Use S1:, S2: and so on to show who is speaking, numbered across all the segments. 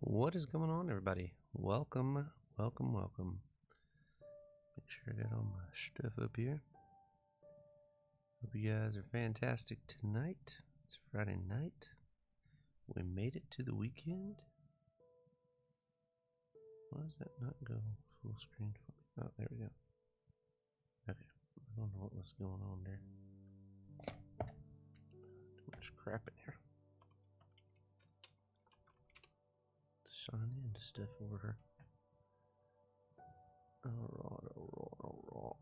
S1: What is going on, everybody? Welcome, welcome, welcome. Make sure I got all my stuff up here. Hope you guys are fantastic tonight. It's Friday night. We made it to the weekend. Why does that not go full screen for me? Oh, there we go. Okay, I don't know what was going on there. Too much crap in here. Sign into stuff over her. Alright.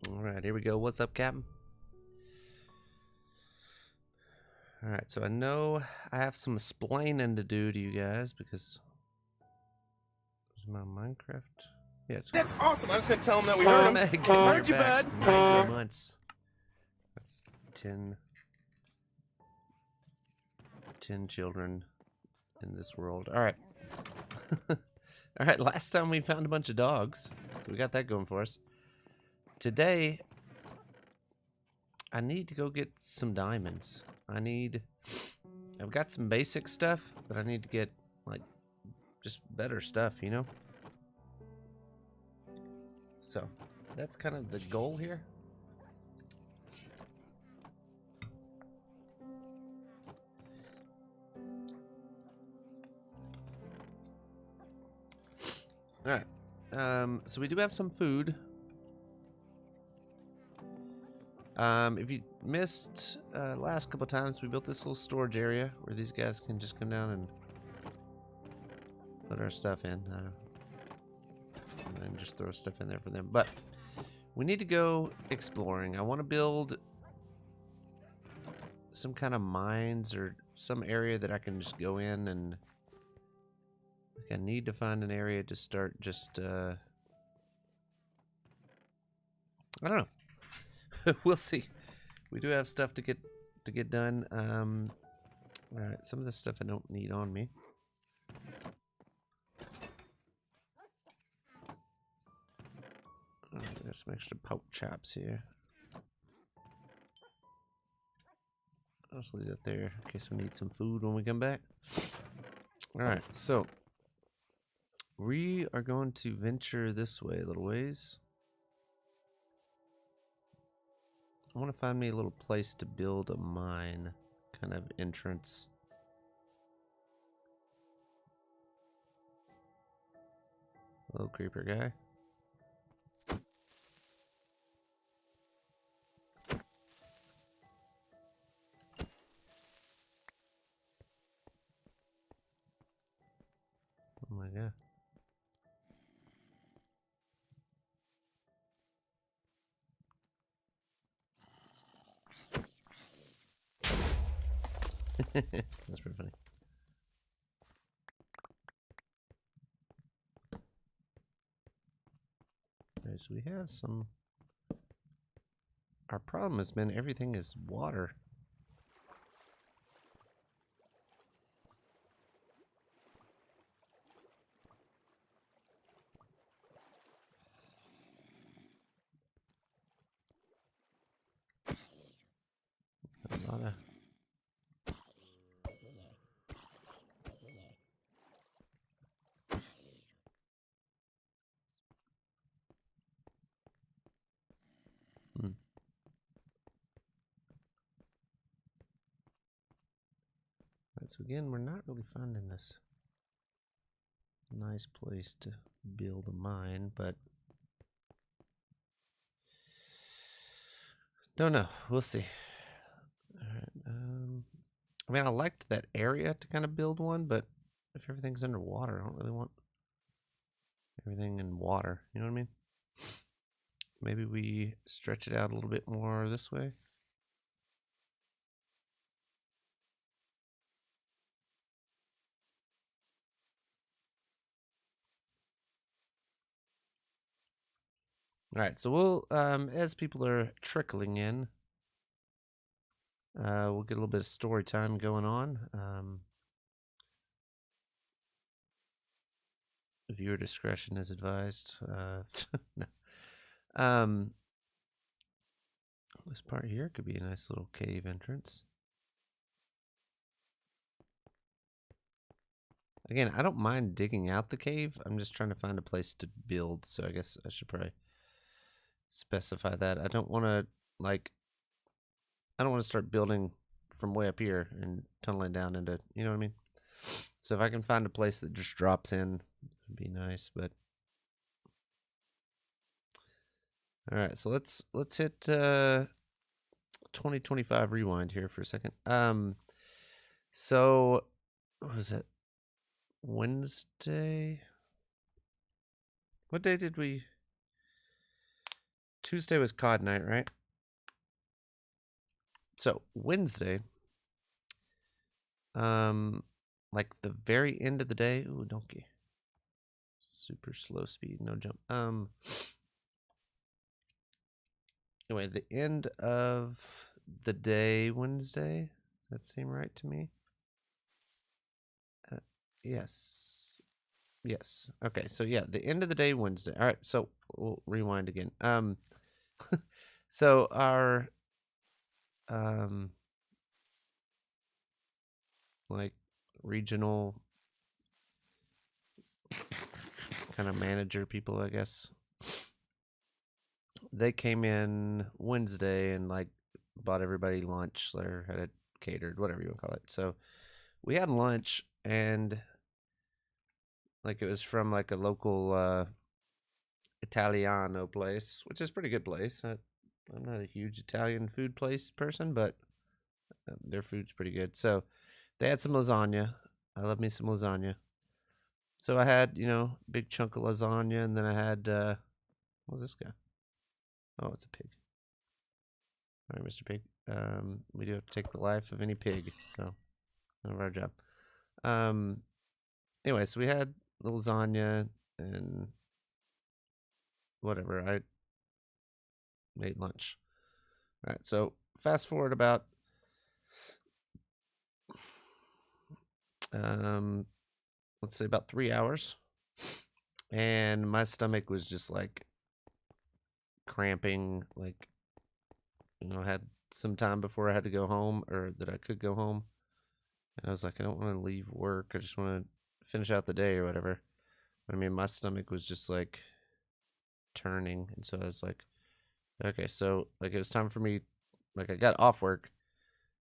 S1: Alright, here we go. What's up, Captain? Alright, so I know I have some explaining to do to you guys because is my Minecraft. Yeah,
S2: That's awesome. I was going to tell him that we heard him. Heard you, bud.
S1: 19 months. That's 10 children in this world. Alright. Alright, last time we found a bunch of dogs. So we got that going for us. Today, I need to go get some diamonds. I've got some basic stuff, but I need to get, like, just better stuff, you know? So, that's kind of the goal here. Alright. So we do have some food. If you missed last couple times, we built this little storage area where these guys can just come down and put our stuff in. And just throw stuff in there for them. But we need to go exploring. I want to build some kind of mines or some area that I can just go in and I need to find an area to start just I don't know. We'll see. We do have stuff to get done. Alright, some of this stuff I don't need on me. There's some extra pork chops here. I'll just leave that there in case we need some food when we come back. Alright, so we are going to venture this way a little ways. I want to find me a little place to build a mine kind of entrance. Hello, creeper guy. Oh my god. That's pretty funny. Okay, so we have some. Our problem has been everything is water. A lot of. So again, we're not really finding this nice place to build a mine, but don't know. We'll see. All right. I mean, I liked that area to kind of build one, but if everything's underwater, I don't really want everything in water. You know what I mean? Maybe we stretch it out a little bit more this way. All right, so we'll, as people are trickling in, we'll get a little bit of story time going on. Viewer discretion is advised. This part here could be a nice little cave entrance. Again, I don't mind digging out the cave. I'm just trying to find a place to build, so I guess I should probably specify that. I don't want to, I don't want to start building from way up here and tunneling down into, you know what I mean? So if I can find a place that just drops in, it'd be nice, but... Alright, so let's hit 2025 rewind here for a second. So what was it? Wednesday? What day did we... Tuesday was COD night, right? So Wednesday, like the very end of the day. Ooh, donkey. Super slow speed, no jump. Anyway, the end of the day Wednesday. That seem right to me? Yes. Yes. Okay, so yeah, the end of the day Wednesday. All right, so we'll rewind again. So our like regional kind of manager people, I guess. They came in Wednesday and like bought everybody lunch or had it catered, whatever you want to call it. So we had lunch and like it was from like a local Italiano place, which is a pretty good place. I'm not a huge Italian food place person, but their food's pretty good. So they had some lasagna. I love me some lasagna. So I had, big chunk of lasagna, and then I had, what was this guy? Oh, it's a pig. All right, Mr. Pig. We do have to take the life of any pig, so none of our job. Anyway, so we had the lasagna and whatever. I made lunch. All right, so fast forward about let's say about 3 hours, and my stomach was just like cramping. Like, I had some time before I had to go home, or that I could go home, and I was like, I don't want to leave work. I just want to finish out the day or whatever. But I mean, my stomach was just like turning, and so I was like, okay, so like it was time for me. Like I got off work,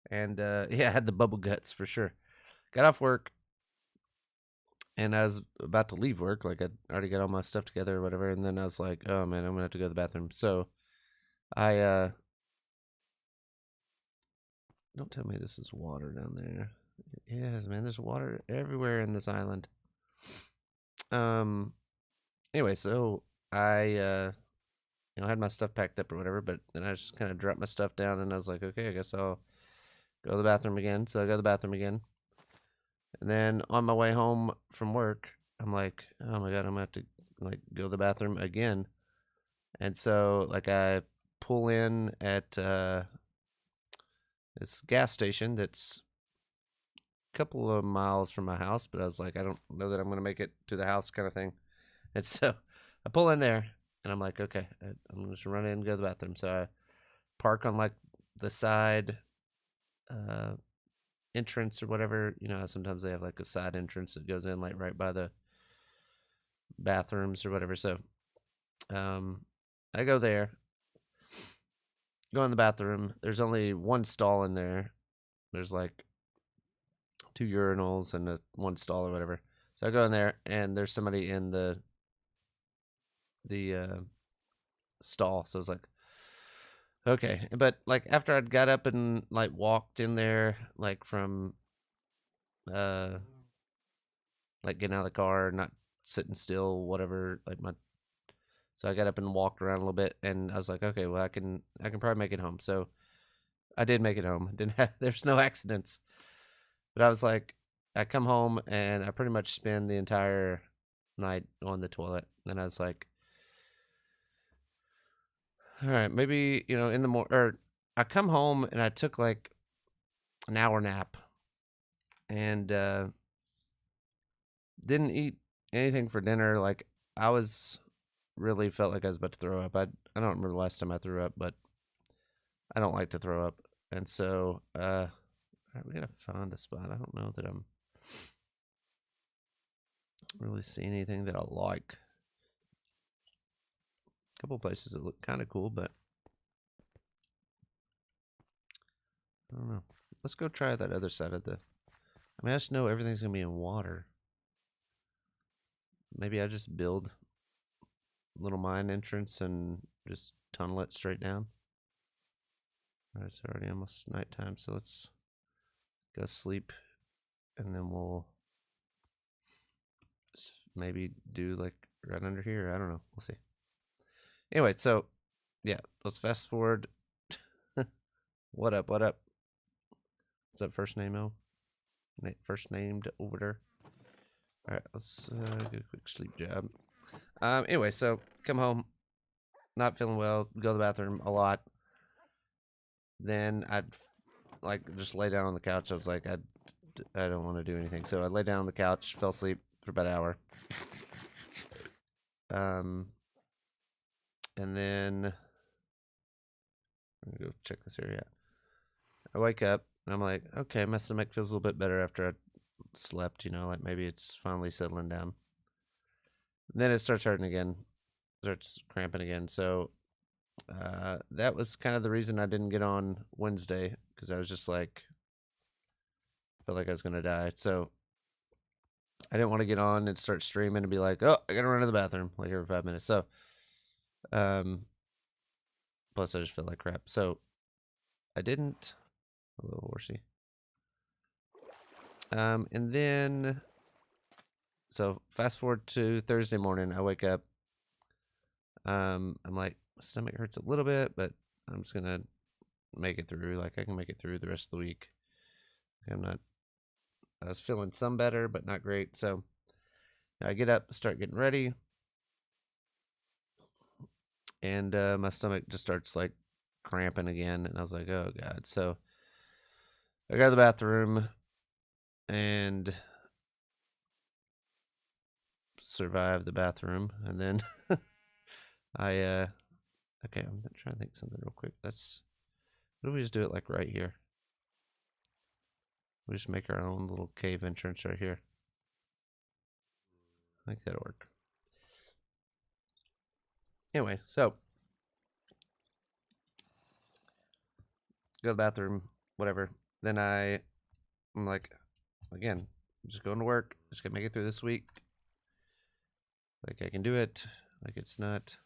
S1: and yeah, I had the bubble guts for sure. Got off work, and I was about to leave work. Like I'd already got all my stuff together or whatever, and then I was like, oh man, I'm gonna have to go to the bathroom. So I don't tell me this is water down there. Yes, man, there's water everywhere in this island. Anyway, so I had my stuff packed up or whatever, but then I just kind of dropped my stuff down, and I was like, okay, I guess I'll go to the bathroom again. So I go to the bathroom again, and then on my way home from work, I'm like, oh my god, I'm gonna have to like go to the bathroom again. And so like I pull in at this gas station that's a couple of miles from my house, but I was like, I don't know that I'm gonna make it to the house, kind of thing. And so I pull in there, and I'm like, okay, I'm just run in and go to the bathroom. So I park on like the side entrance or whatever. Sometimes they have like a side entrance that goes in like right by the bathrooms or whatever. So I go there, go in the bathroom. There's only one stall in there. There's like 2 urinals and one stall or whatever. So I go in there, and there's somebody in the stall. So I was like, okay. But like after I'd got up and like walked in there, like from like getting out of the car, not sitting still, whatever, so I got up and walked around a little bit, and I was like, okay, well I can probably make it home. So I did make it home. There's no accidents. But I was like, I come home and I pretty much spend the entire night on the toilet. And I was like, all right, maybe, in the morning, or I come home and I took like an hour nap, and didn't eat anything for dinner. Like I was really felt like I was about to throw up. I don't remember the last time I threw up, but I don't like to throw up. And so, all right, we gotta find a spot. I don't know that I'm really seeing anything that I like. A couple places that look kind of cool, but I don't know. Let's go try that other side of the... I mean, I just know everything's gonna be in water. Maybe I just build a little mine entrance and just tunnel it straight down. All right, it's already almost nighttime, so let's go sleep, and then we'll maybe do like right under here. I don't know. We'll see. Anyway, so yeah, let's fast forward. What up? What up? Is that first name? Oh, first named over there. All right, let's get a quick sleep job. Anyway, so come home, not feeling well, go to the bathroom a lot. Then I'd like just lay down on the couch. I was like, I don't want to do anything. So I lay down on the couch, fell asleep for about an hour. And then I'm gonna go check this area. I wake up and I'm like, okay, my stomach feels a little bit better after I slept, you know, like maybe it's finally settling down. And then it starts hurting again, starts cramping again. So that was kind of the reason I didn't get on Wednesday, because I was just like, felt like I was gonna die. So I didn't want to get on and start streaming and be like, oh, I gotta run to the bathroom like every 5 minutes. So plus I just feel like crap. So I didn't. A little horsey. And then, so fast forward to Thursday morning, I wake up. I'm like, my stomach hurts a little bit, but I'm just gonna make it through. Like I can make it through the rest of the week. I was feeling some better, but not great. So I get up, start getting ready, and my stomach just starts like cramping again. And I was like, oh God. So I go to the bathroom and survive the bathroom. And then okay, I'm trying to think something real quick. What do we just do it like right here? We just make our own little cave entrance right here. I think that'll work. Anyway, so go to the bathroom, whatever. Then I'm like, again, I'm just going to work. Just gonna make it through this week. Like I can do it. Like it's not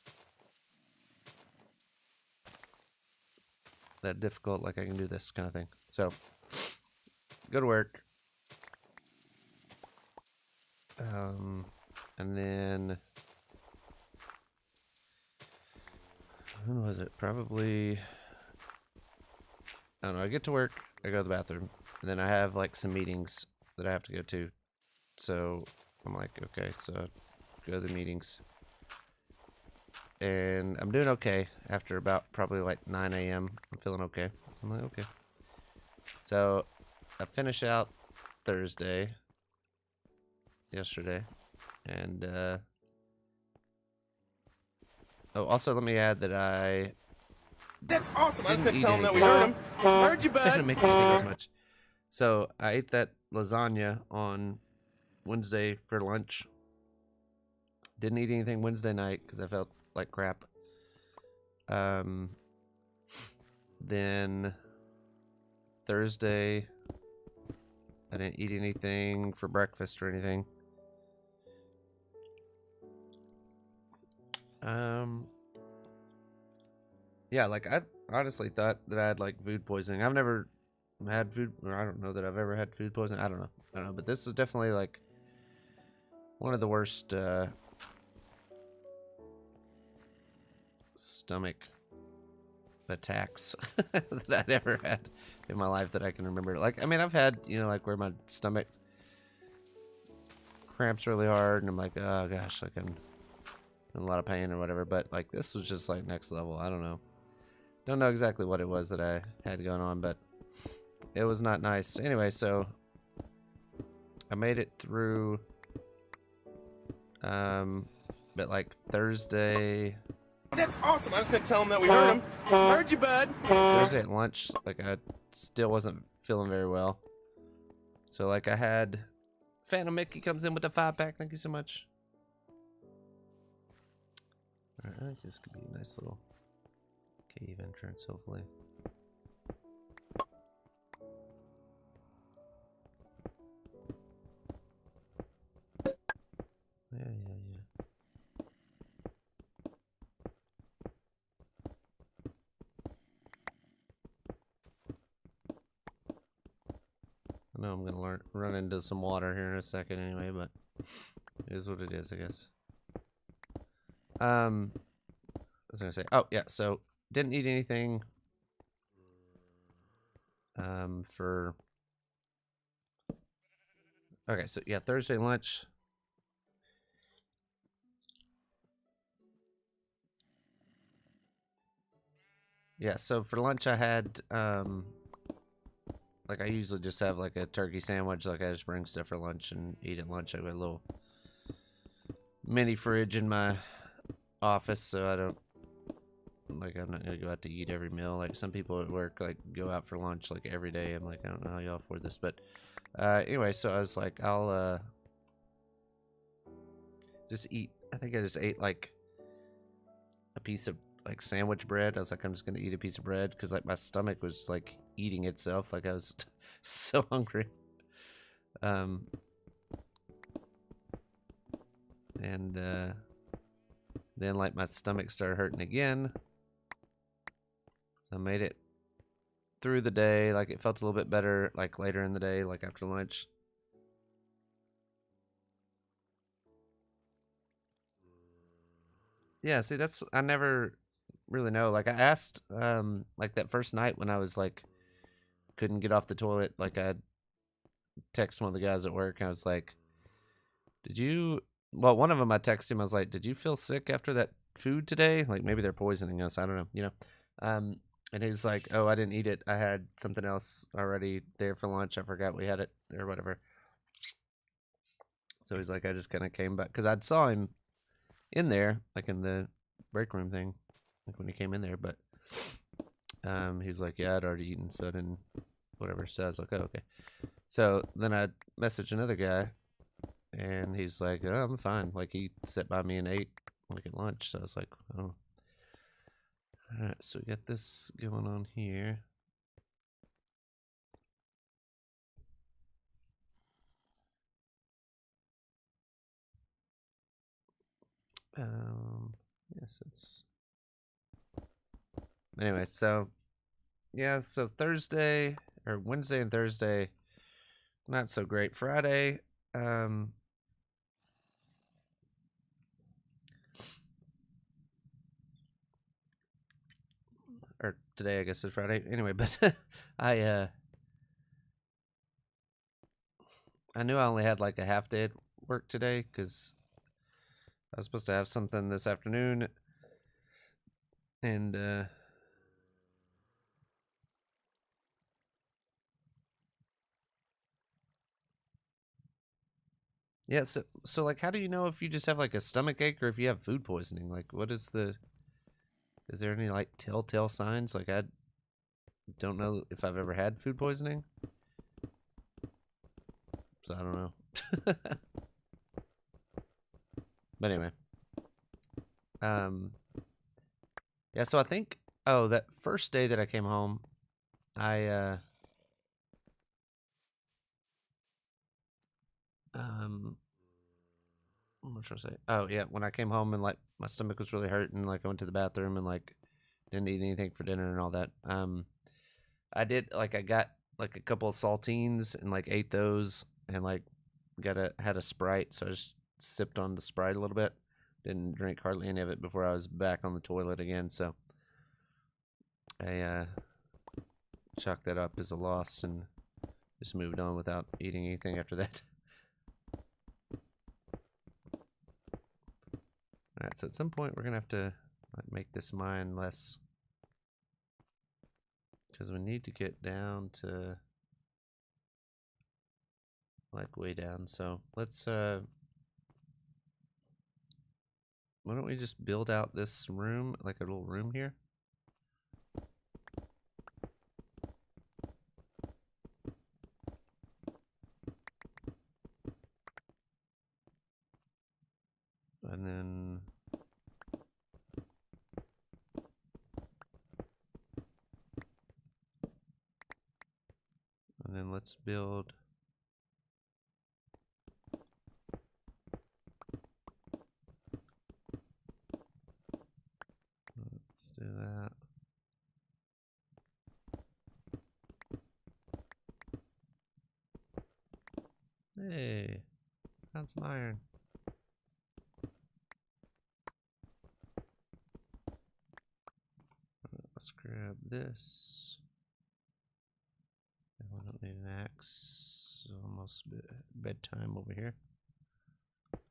S1: that difficult. Like I can do this kind of thing. So go to work. And then when was it? Probably, I don't know. I get to work, I go to the bathroom, and then I have like some meetings that I have to go to. So I'm like, okay, so go to the meetings. And I'm doing okay after about probably like 9 a.m. I'm feeling okay. I'm like, okay. So I finish out Thursday, yesterday, and oh, also let me add that
S2: That's awesome. I was
S1: didn't
S2: gonna tell
S1: eat
S2: him that we
S1: anything.
S2: heard him. Heard you,
S1: Trying to
S2: bud.
S1: make anything as much. So I ate that lasagna on Wednesday for lunch. Didn't eat anything Wednesday night because I felt like crap. Then Thursday, I didn't eat anything for breakfast or anything. Yeah, like I honestly thought that I had like food poisoning. I've never had food, or I don't know that I've ever had food poisoning. I don't know, but this is definitely like one of the worst stomach attacks that I'd ever had in my life that I can remember. Like, I mean, I've had, you know, like where my stomach cramps really hard and I'm like, oh gosh, like I'm in a lot of pain or whatever. But like this was just like next level. I don't know. Don't know exactly what it was that I had going on, but it was not nice. Anyway, so I made it through but like Thursday.
S2: That's awesome. I was gonna tell him that we heard him. Heard you, bud.
S1: Thursday at lunch, like I still wasn't feeling very well. So like I had Phantom Mickey comes in with a 5-pack. Thank you so much. Alright, I think this could be a nice little cave entrance, hopefully. Yeah. I know I'm gonna run into some water here in a second anyway, but it is what it is, I guess. I was gonna say, oh yeah, so didn't eat anything for okay, so yeah, Thursday lunch. Yeah, so for lunch I had like I usually just have like a turkey sandwich, like I just bring stuff for lunch and eat at lunch. I got a little mini fridge in my office, so I don't like I'm not gonna go out to eat every meal. Like some people at work like go out for lunch like every day. I'm like, I don't know how y'all afford this, but anyway, so I was like, I'll just eat. I think I just ate like a piece of like sandwich bread. I was like, I'm just gonna eat a piece of bread because like my stomach was like eating itself. Like I was so hungry. And then like my stomach started hurting again. So I made it through the day. Like it felt a little bit better like later in the day, like after lunch. Yeah, see that's I never really know. Like I asked like that first night when I was like couldn't get off the toilet, like I text one of the guys at work and I was like, did you well, one of them I texted him, I was like, did you feel sick after that food today? Like maybe they're poisoning us, I don't know, you know. And he's like, oh, I didn't eat it. I had something else already there for lunch. I forgot we had it or whatever. So he's like, I just kind of came back because I saw him in there, like in the break room thing, like when he came in there. But he's like, yeah, I'd already eaten, so I didn't, whatever. So I was like, oh, okay. So then I messaged another guy, and he's like, oh, I'm fine. Like he sat by me and ate like at lunch. So I was like, oh. All right, so we got this going on here. Yes, it's anyway. So yeah, so Thursday or Wednesday and Thursday, not so great. Friday, or today I guess is Friday. Anyway, but I I knew I only had like a half day at work today because I was supposed to have something this afternoon, and yeah. So like, how do you know if you just have like a stomach ache or if you have food poisoning? Like, what is the? Is there any like telltale signs? Like, I don't know if I've ever had food poisoning, so I don't know. But anyway, um, yeah. So I think, oh, that first day that I came home, I what should I say? Oh yeah, when I came home and like my stomach was really hurting, like I went to the bathroom and like didn't eat anything for dinner and all that. I did like I got like a couple of saltines and like ate those and like had a Sprite, so I just sipped on the Sprite a little bit. Didn't drink hardly any of it before I was back on the toilet again. So I chalked that up as a loss and just moved on without eating anything after that. All right, so at some point we're gonna have to like, make this mine less because we need to get down to like way down. So let's Why don't we just build out this room, like a little room here? And then let's build. Let's do that. Hey, found some iron. Let's grab this. I don't need an axe. Almost bedtime over here.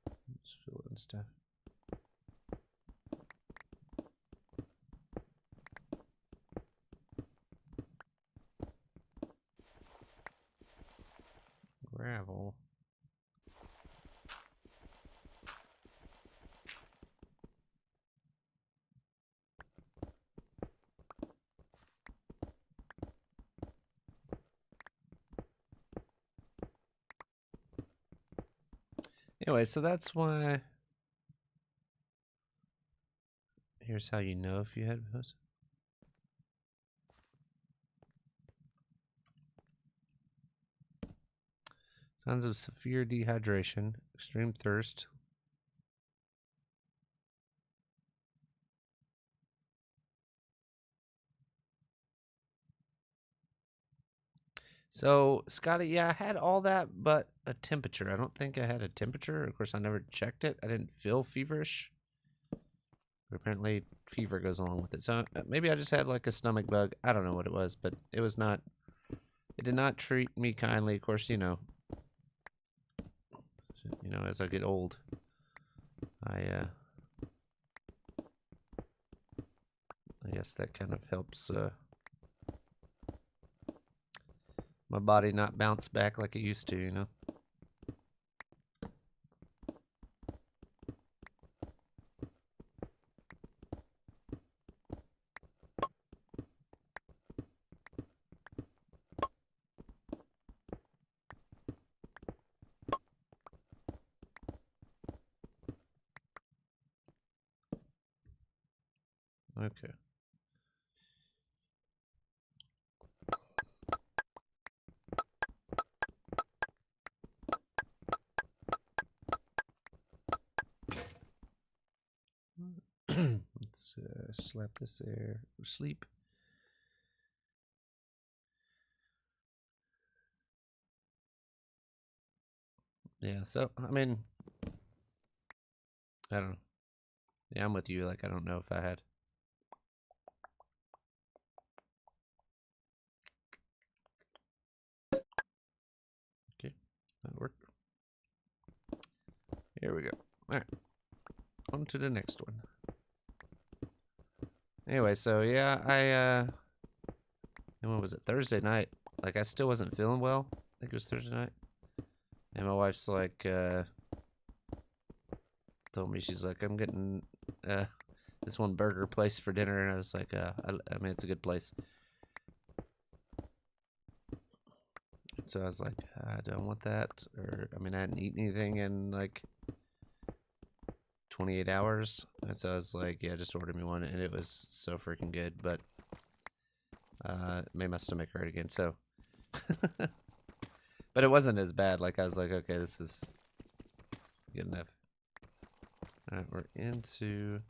S1: Let's fill in stuff. Gravel. Anyway, so that's why. Here's how you know if you had those. Signs of severe dehydration, extreme thirst. So, Scotty, yeah, I had all that, but a temperature. I don't think I had a temperature. Of course, I never checked it. I didn't feel feverish. But apparently, fever goes along with it. So, maybe I just had like a stomach bug. I don't know what it was, but it was not. It did not treat me kindly. Of course, you know, as I get old, I guess that kind of helps my body not bounce back like it used to, you know. Okay. Let's slap this there. Sleep. Yeah, so, I mean, I don't know. Yeah, I'm with you. Like, I don't know if I had. Okay, that worked. Here we go. All right, on to the next one. Anyway, so yeah, and when was it? Thursday night. Like, I still wasn't feeling well. I think it was Thursday night. And my wife's like, told me, she's like, I'm getting this one burger place for dinner. And I was like, I mean, it's a good place. So I was like, I don't want that. Or, I mean, I hadn't eaten anything in like 28 hours. And so I was like, yeah, just order me one. And it was so freaking good. But it made my stomach hurt again. So, but it wasn't as bad. Like, I was like, okay, this is good enough. All right, we're into.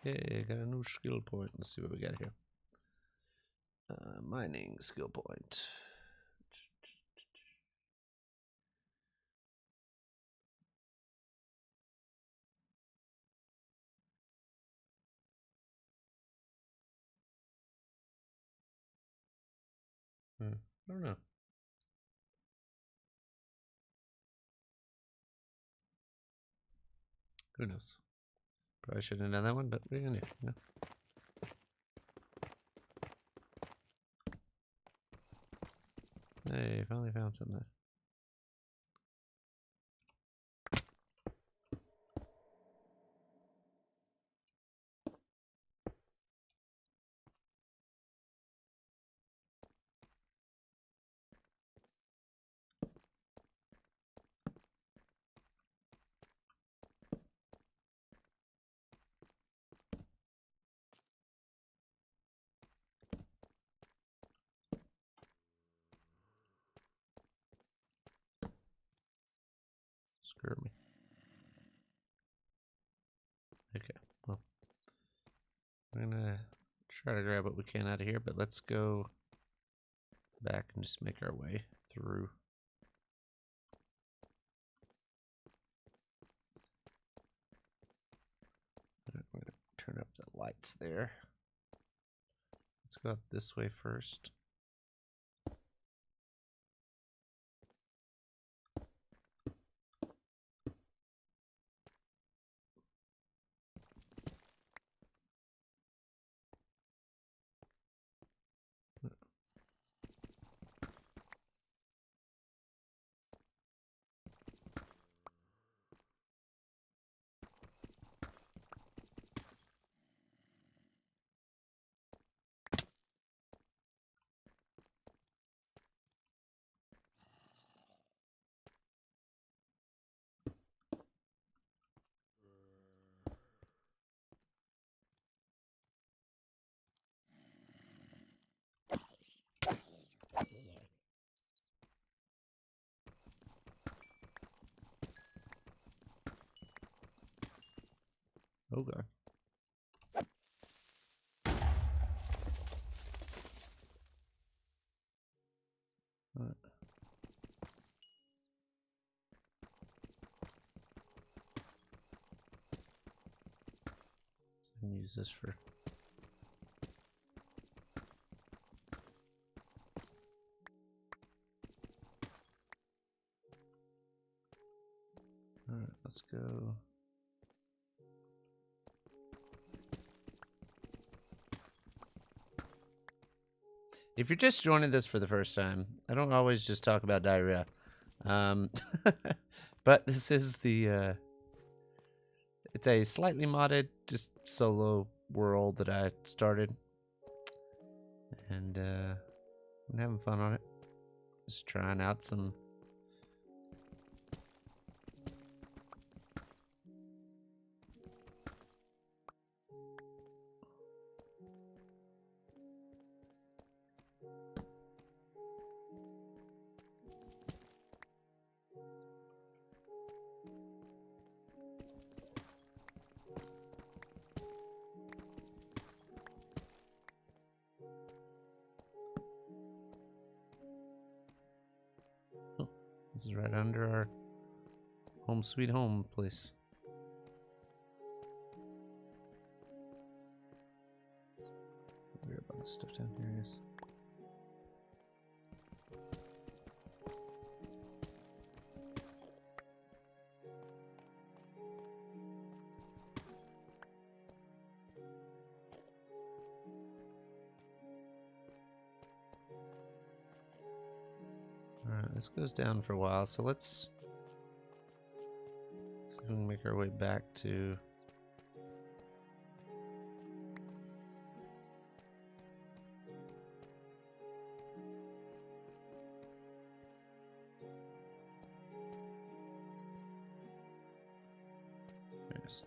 S1: Hey, got a new skill point. Let's see what we got here. Mining skill point. I don't know. Who knows? Probably shouldn't have done that one, but what are you gonna do? You know? Hey, finally found something. Screw me. Okay, well, we're gonna try to grab what we can out of here, but let's go back and just make our way through. We're gonna turn up the lights there. Let's go up this way first. Oh god. Alright. I'm gonna use this for alright, let's go. If you're just joining this for the first time, I don't always just talk about diarrhea. But this is the it's a slightly modded, just solo world that I started. And I'm having fun on it. Just trying out some this is right under our home sweet home place. Weird about this stuff down here, I guess. Alright, this goes down for a while, so let's see if we can make our way back to there it is.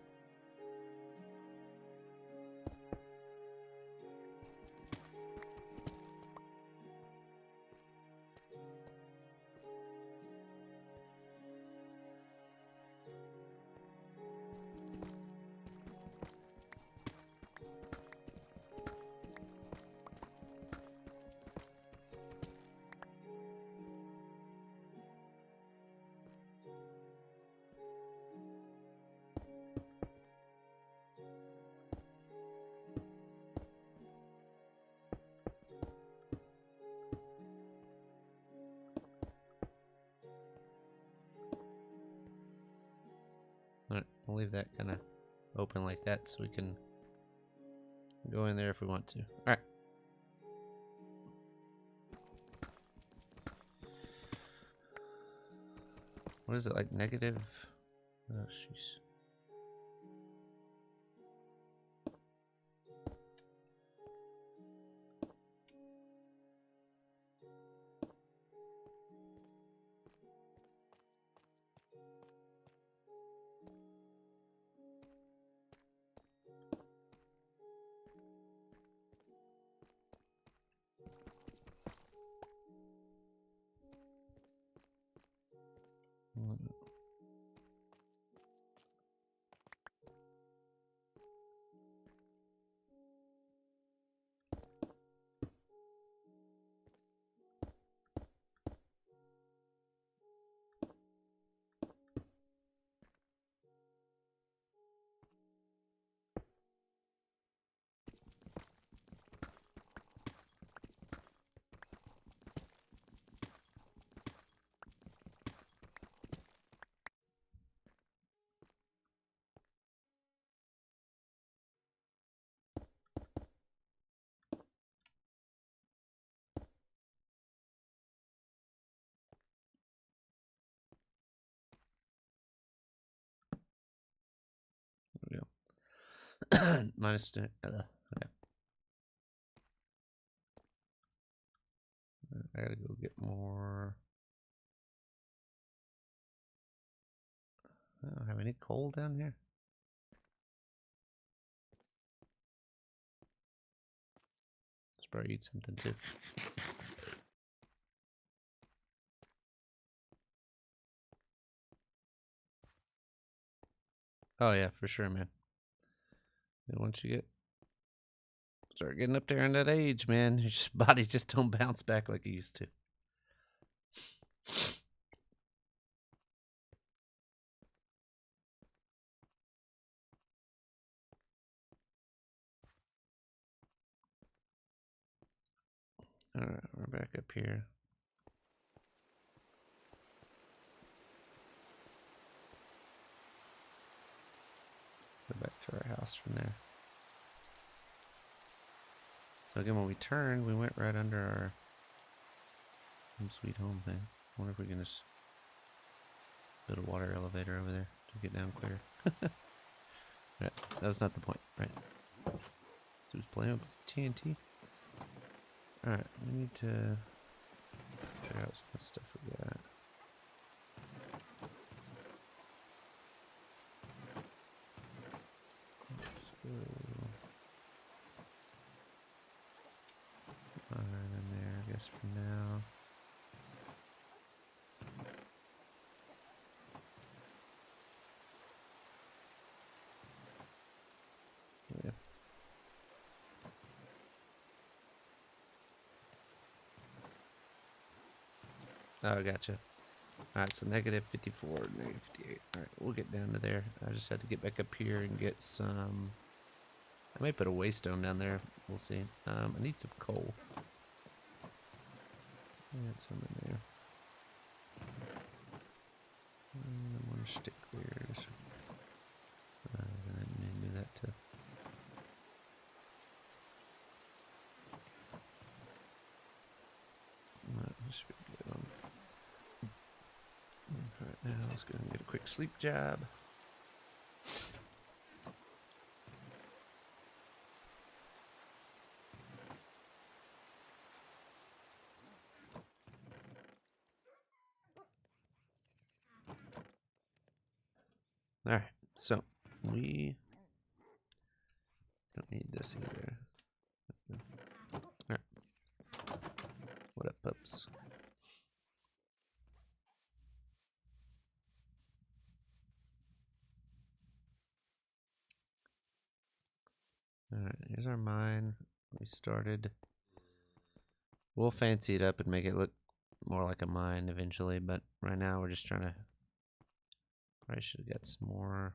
S1: We'll leave that kind of open like that so we can go in there if we want to. Alright. What is it, like negative? Oh, jeez. There we go. Minus two. Okay. I gotta go get more. I don't have any coal down here. Let's probably eat something too. Oh yeah, for sure, man. And once you start getting up there in that age, man, your body just don't bounce back like it used to. Alright, we're back up here. Go back to our house from there. So again, when we turned, we went right under our home sweet home thing. I wonder if we can just build a water elevator over there to get down clear. Right, that was not the point, right? So he's playing with TNT. Alright, we need to check out some of the stuff we got. Iron in there, I guess, for now. Yeah. Oh, gotcha. Alright, so negative 54, negative 58. Alright, we'll get down to there. I just had to get back up here and get some... I might put a waystone down there. We'll see. I need some coal. I had some in there. And one stick clears. I didn't do that too. This should be good on. Right now, let's go and get a quick sleep job. Alright, so we don't need this either. Alright. What up, pups? Alright, here's our mine. We started. We'll fancy it up and make it look more like a mine eventually, but right now we're just trying to. Probably should have got some more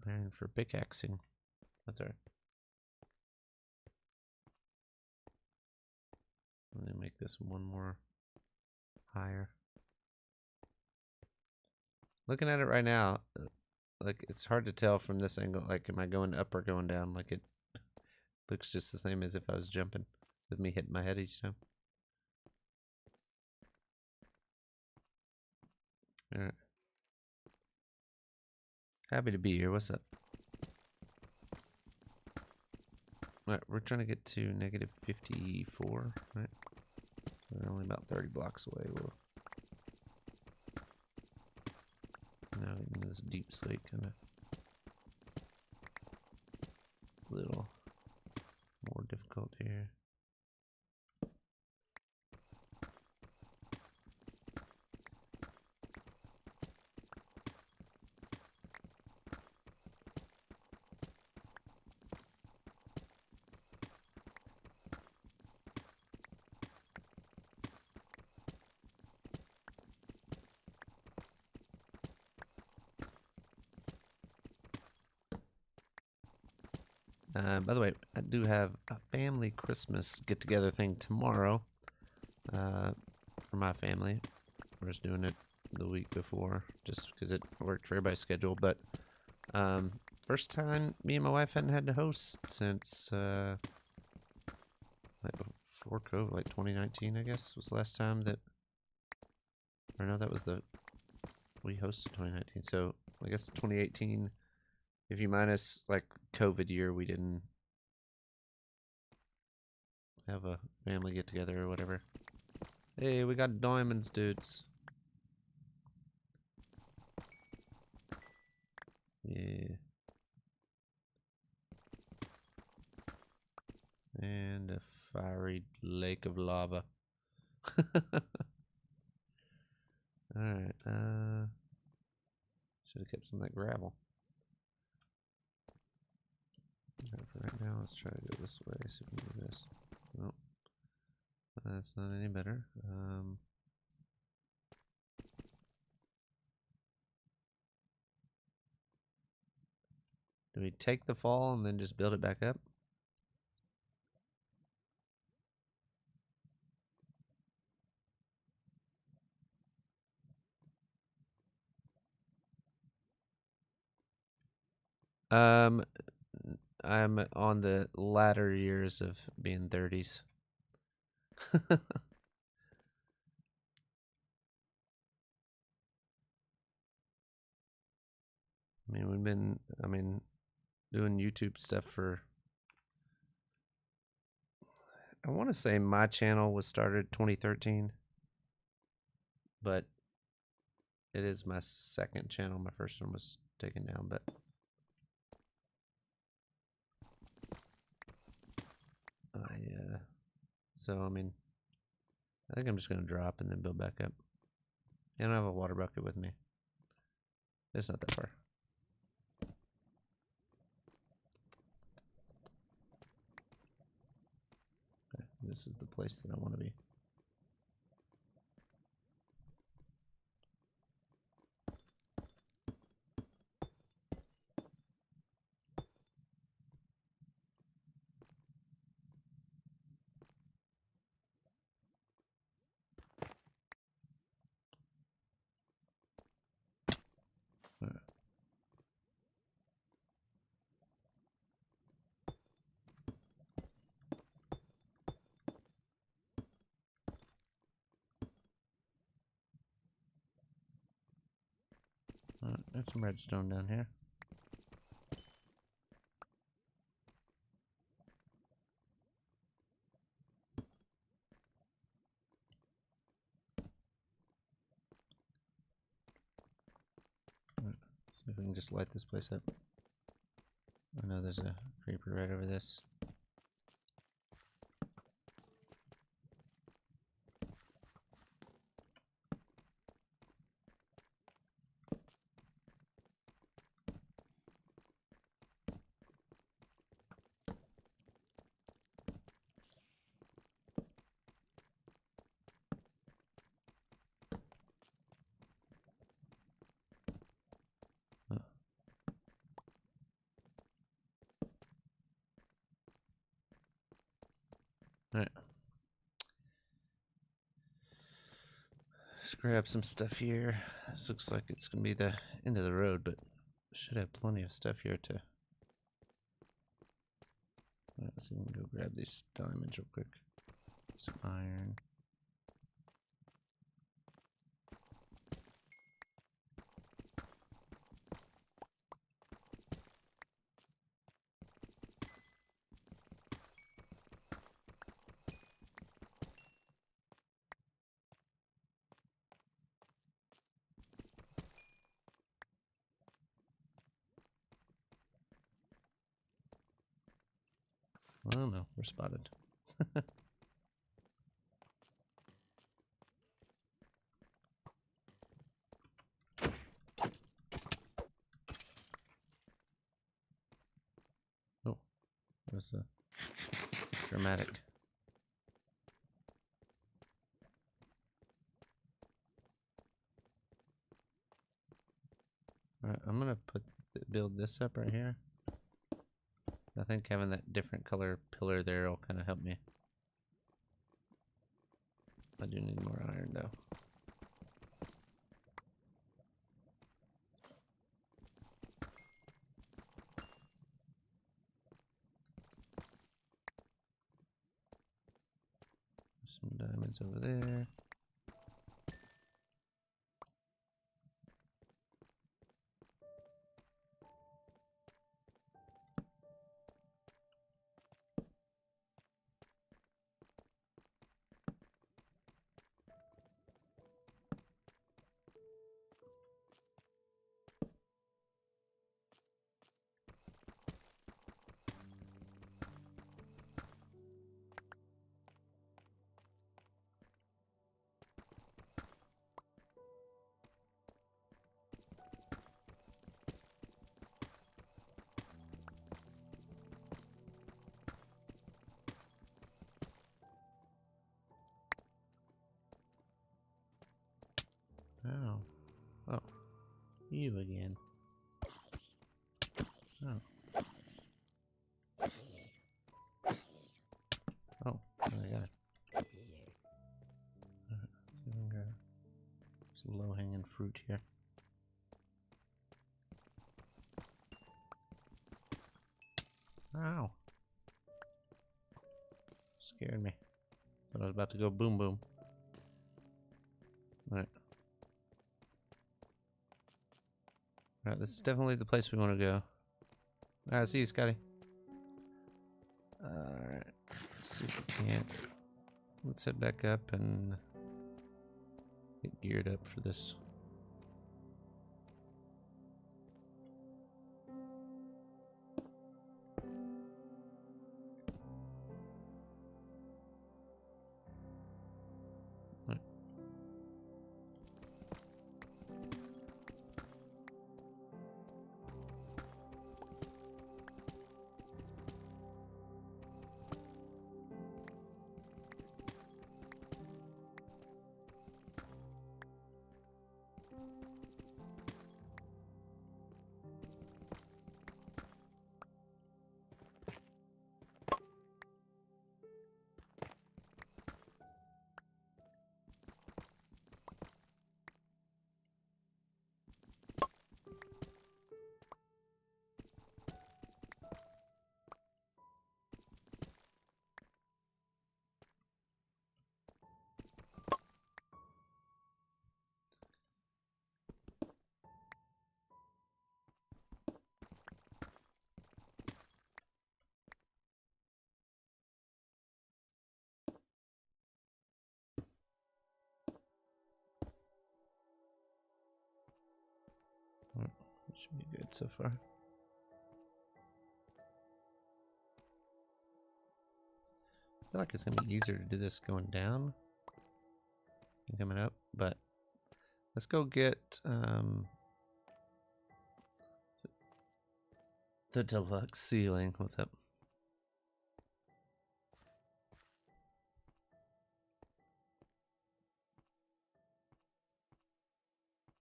S1: iron for pickaxing. That's alright. Let me make this one more higher. Looking at it right now, like it's hard to tell from this angle. Like, am I going up or going down? Like it looks just the same as if I was jumping, with me hitting my head each time. All right. Happy to be here. What's up? All right, we're trying to get to negative 54, right? So we're only about 30 blocks away. We'll now get into this deep slate, kind of a little more difficult here. By the way, I do have a family Christmas get-together thing tomorrow for my family. We're just doing it the week before just because it worked for everybody's schedule. But first time me and my wife hadn't had to host since like before COVID, like 2019, I guess, was the last time that. Or no, that was we hosted 2019. So I guess 2018. If you minus like COVID year, we didn't have a family get together or whatever. Hey, we got diamonds, dudes. Yeah. And a fiery lake of lava. Alright, should have kept some of that gravel. Alright, for right now, let's try to go this way, see if we can do this. Nope. That's not any better. Do we take the fall and then just build it back up? I'm on the latter years of being 30s. I mean, we've been, doing YouTube stuff for, I want to say my channel was started 2013, but it is my second channel. My first one was taken down, but so I mean, I think I'm just gonna drop and then build back up. And I have a water bucket with me. It's not that far. Okay, this is the place that I want to be. There's some redstone down here. See if we can just light this place up. I know there's a creeper right over this. Alright. grab some stuff here. This looks like it's gonna be the end of the road, but should have plenty of stuff here to. Let's see, we can go grab these diamonds real quick. Some iron. Oh no, we're spotted. Oh, there's a dramatic. Alright, I'm gonna build this up right here. I think having that different color pillar there will kind of help me. I do need more iron though. Some diamonds over there. Oh. Oh. You again. Oh. Oh, I got it. So we got some low-hanging fruit here. Ow. Scared me. Thought I was about to go boom boom. Alright. Alright, this is definitely the place we want to go. Alright, see you, Scotty. Alright. Let's see if we can't. Let's head back up and get geared up for this. Should be good so far. I feel like it's gonna be easier to do this going down and coming up, but let's go get the deluxe ceiling. What's up?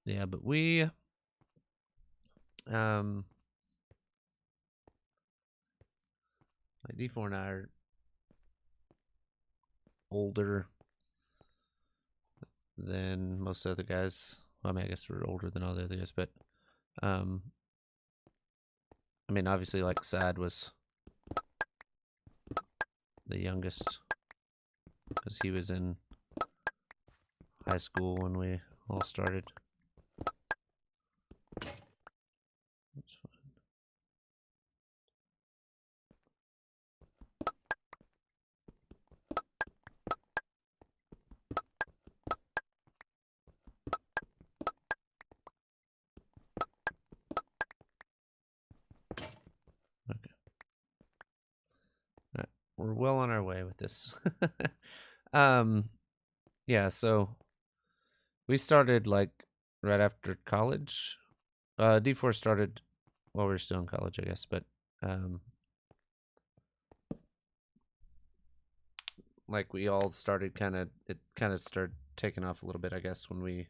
S1: Yeah, but we like D4 and I are older. than most other guys. Well, I mean, I guess we're older than all the other guys, but I mean, obviously, like Sad was the youngest because he was in high school when we all started. That's fine. Okay. All right. We're well on our way with this. Yeah, so we started like right after college. D4 started while we were still in college, I guess, but like we all started it kind of started taking off a little bit, I guess, when we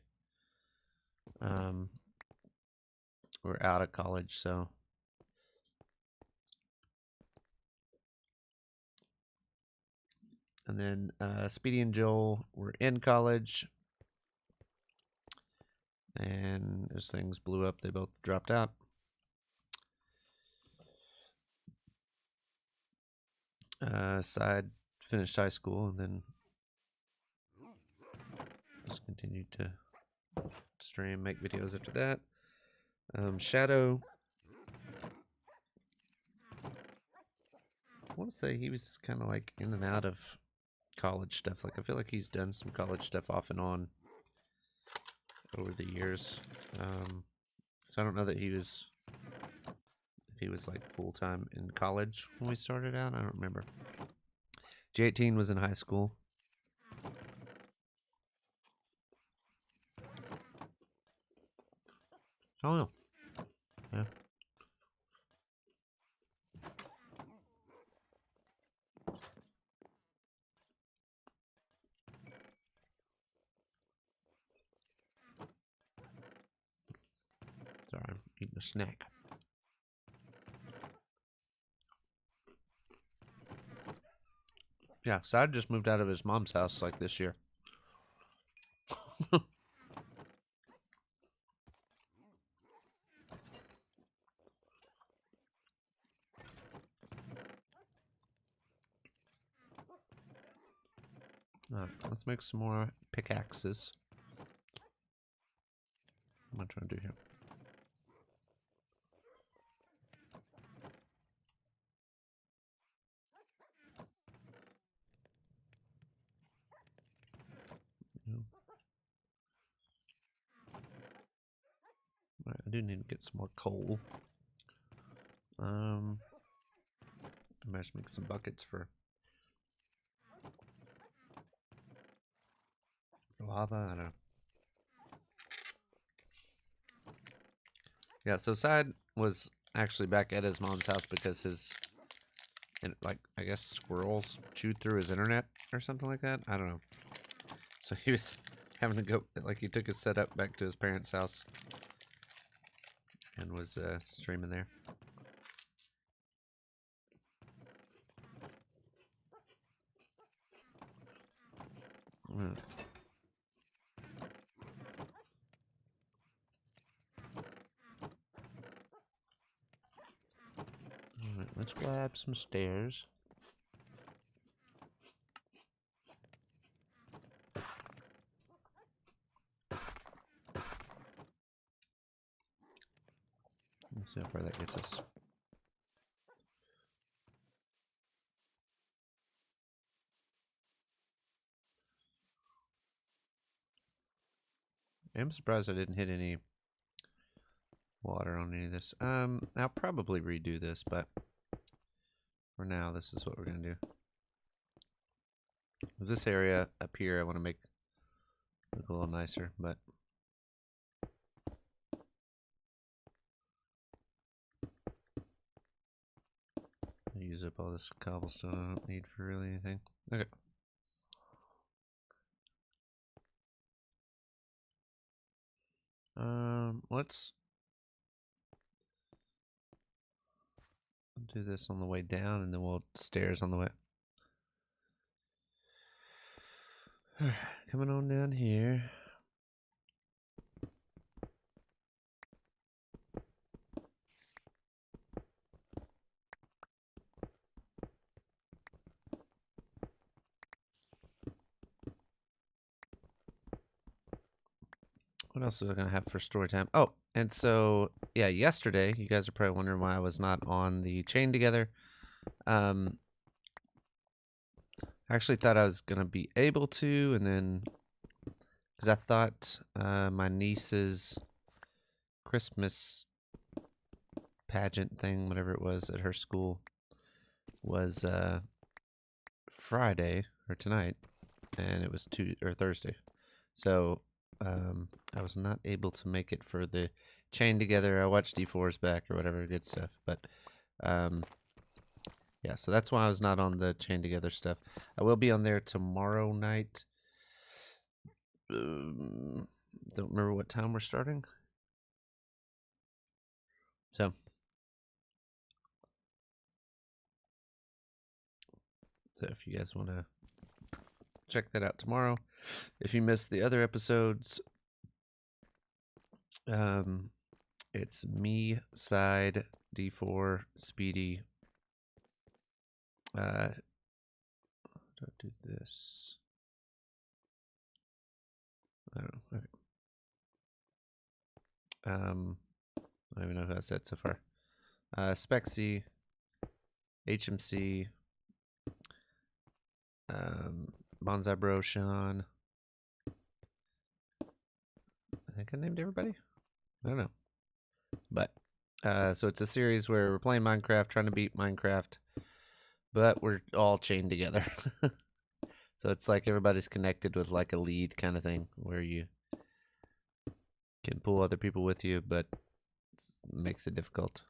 S1: were out of college. So and then Speedy and Joel were in college, and as things blew up, they both dropped out. Side finished high school and then just continued to stream, make videos after that. Shadow, I want to say he was kind of like in and out of college stuff. Like I feel like he's done some college stuff off and on over the years. So I don't know that if he was like full-time in college when we started out. I don't remember. J18 was in high school. Oh no. Yeah. Sorry, I'm eating a snack. Yeah, Side just moved out of his mom's house like this year. Alright, let's make some more pickaxes. What am I trying to do here? Right, I do need to get some more coal. I might just make some buckets for lava. I don't know. Yeah, so Side was actually back at his mom's house because like, I guess squirrels chewed through his internet or something like that. I don't know. So he was having to go, like, he took his setup back to his parents' house and was streaming there. Mm. Alright, let's grab some stairs. Let's see how far that gets us. I'm surprised I didn't hit any water on any of this. I'll probably redo this, but for now, this is what we're gonna do. Because this area up here, I want to make look a little nicer, but I use up all this cobblestone I don't need for really anything. Okay. Let's do this on the way down, and then we'll stairs on the way. Alright, coming on down here. What else was I going to have for story time? Oh, and so, yeah, yesterday, you guys are probably wondering why I was not on the chain together. I actually thought I was going to be able to, and then, because I thought my niece's Christmas pageant thing, whatever it was, at her school was Friday, or tonight, and it was Thursday. So, I was not able to make it for the chain together. I watched D4's back or whatever, good stuff. But, yeah, so that's why I was not on the chain together stuff. I will be on there tomorrow night. Don't remember what time we're starting. So if you guys want to check that out tomorrow. If you missed the other episodes, it's me, Side, D4, Speedy. Don't do this. I don't know. Okay. I don't even know who I said so far. Spexy, HMC, Bonsai Bro, Sean. I think I named everybody. I don't know. But, so it's a series where we're playing Minecraft, trying to beat Minecraft, but we're all chained together. So it's like everybody's connected with like a lead kind of thing where you can pull other people with you, but it makes it difficult.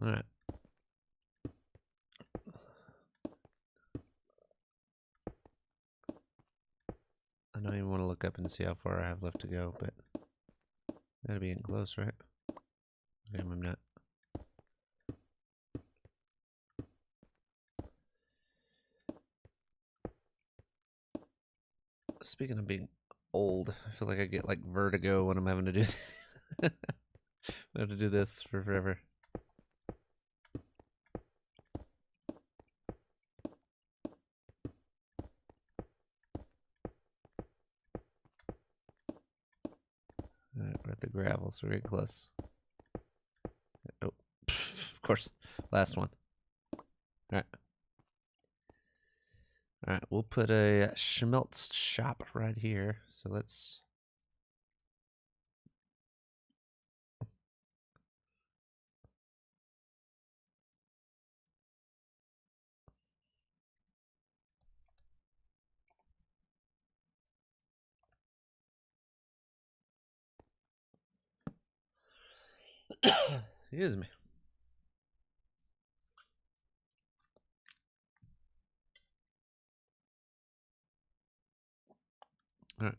S1: All right. I don't even want to look up and see how far I have left to go, but gotta be getting close, right? Okay, I'm not. Speaking of being old, I feel like I get like vertigo when I'm having to do I have to do this for forever. Alright, we're at the gravel, so we're getting close. Oh, of course. Last one. Alright. Alright, we'll put a schmelz shop right here. So let's... Excuse me. Alright.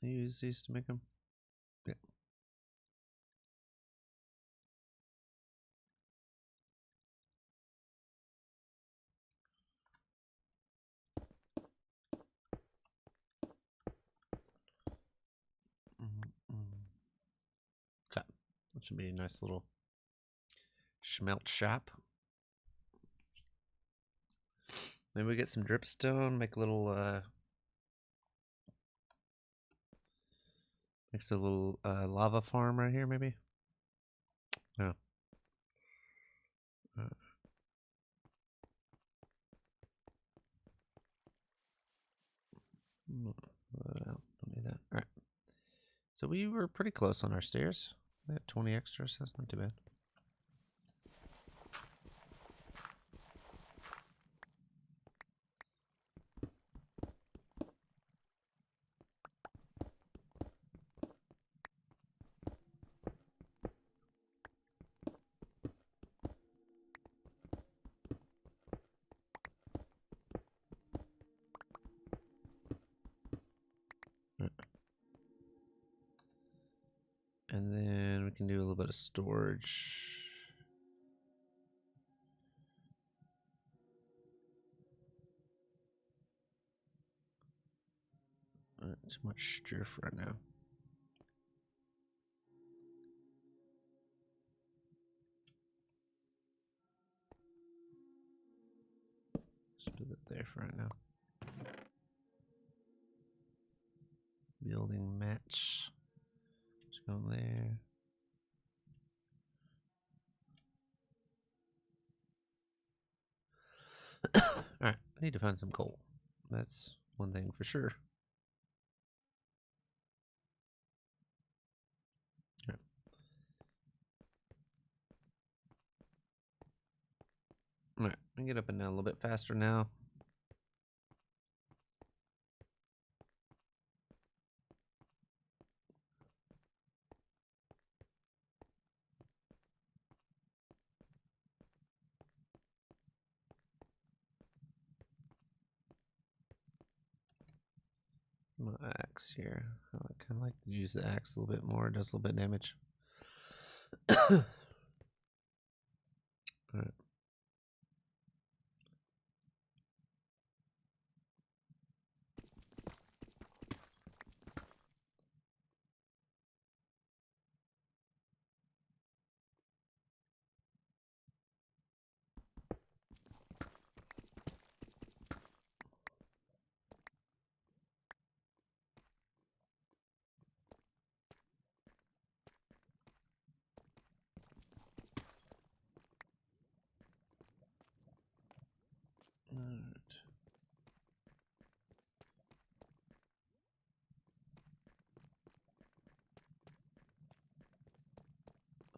S1: I use these to make them. Yeah. Okay. That should be a nice little schmelz shop. Maybe we get some dripstone, make a little next to a little lava farm right here, maybe. Oh. Don't do that. All right. So we were pretty close on our stairs. We had 20 extras. That's not too bad. can do a little bit of storage. Too much striff right now. Just put it there for right now. Building match. Just go there. Alright, I need to find some coal. That's one thing for sure. Alright. Alright, I can get up and down a little bit faster now. My axe here. I kind of like to use the axe a little bit more. It does a little bit of damage. Alright. Alright.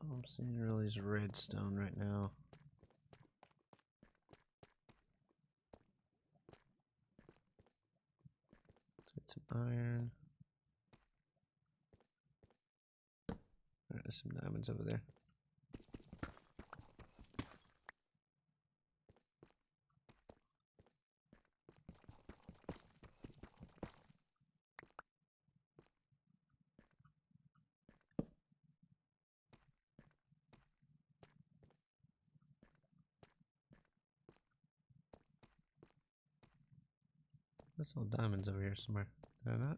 S1: I'm seeing really is redstone right now. Get some iron. Alright, there's some diamonds over there. There's all diamonds over here somewhere. Did I not?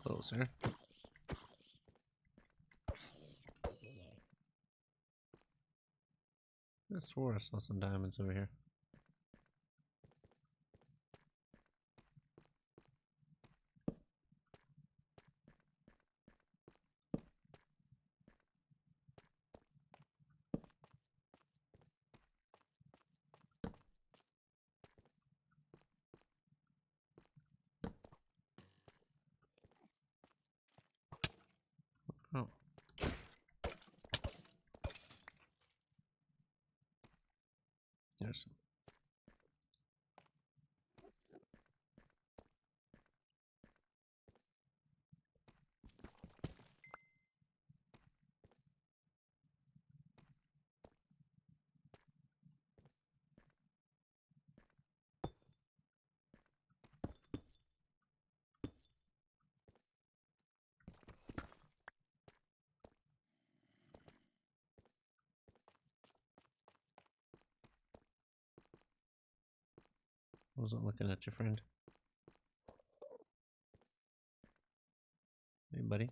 S1: Hello, sir. I swore I saw some diamonds over here. Oh. There's some. Wasn't looking at your friend. Hey, buddy.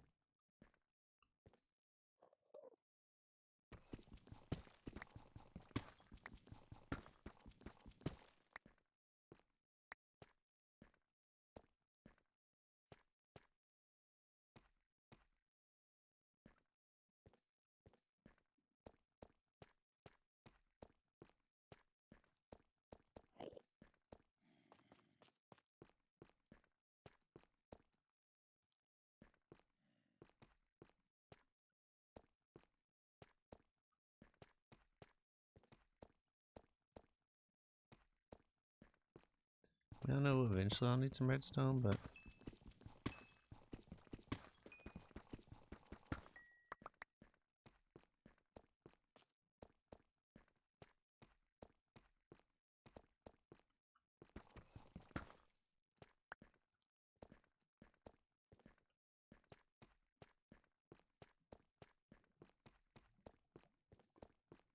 S1: I know eventually I'll need some redstone, but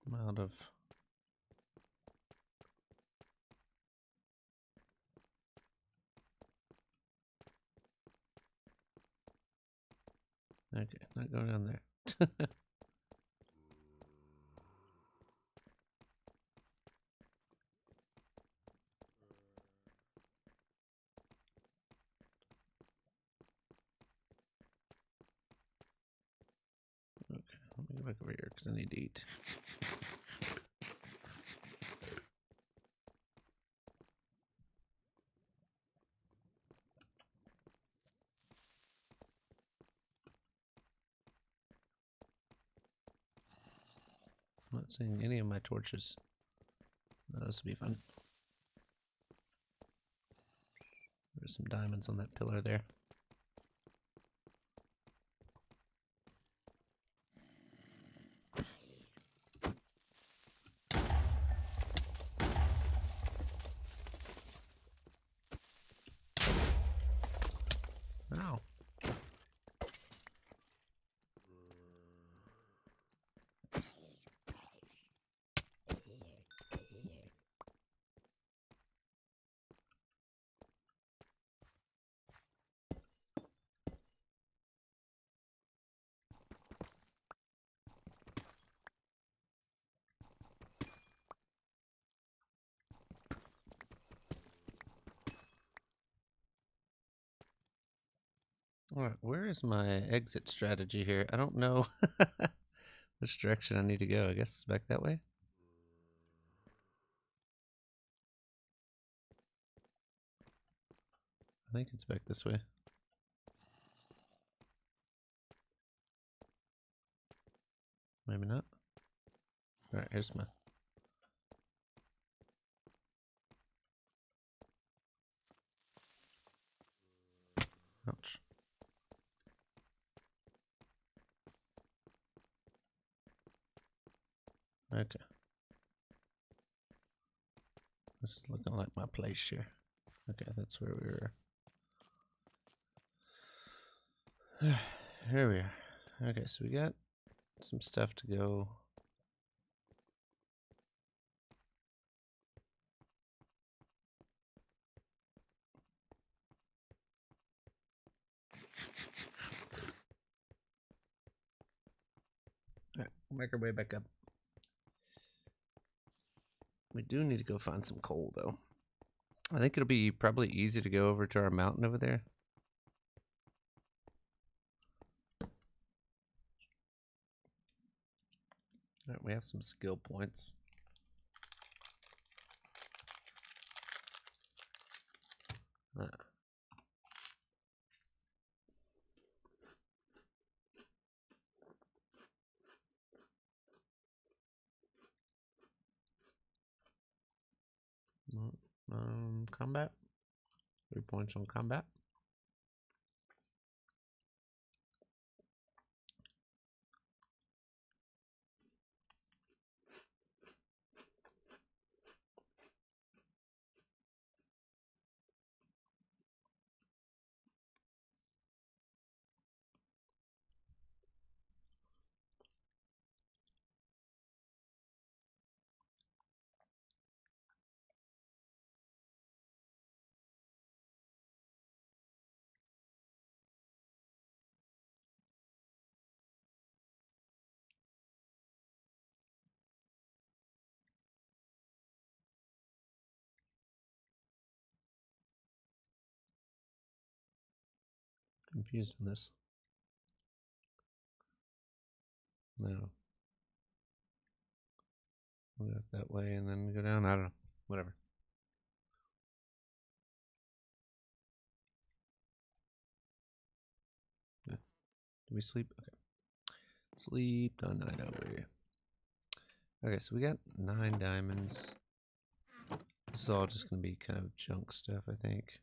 S1: I'm out of. Okay, not going down there. Okay, let me go back over here because I need to eat. I'm not seeing any of my torches. This will be fun. There's some diamonds on that pillar there. Ow. Alright, where is my exit strategy here? I don't know which direction I need to go. I guess it's back that way. I think it's back this way. Maybe not. Alright, here's my... Ouch. Okay. This is looking like my place here. Okay, that's where we were. Here we are. Okay, so we got some stuff to go. Alright, we'll make our way back up. We do need to go find some coal, though. I think it'll be probably easy to go over to our mountain over there. Alright, we have some skill points. Combat. 3 points on combat. Confused on this. No. We'll go that way and then go down. I don't know. Whatever. Yeah. Do we sleep? Okay. Sleep the night away. Okay, so we got 9 diamonds. This is all just going to be kind of junk stuff, I think.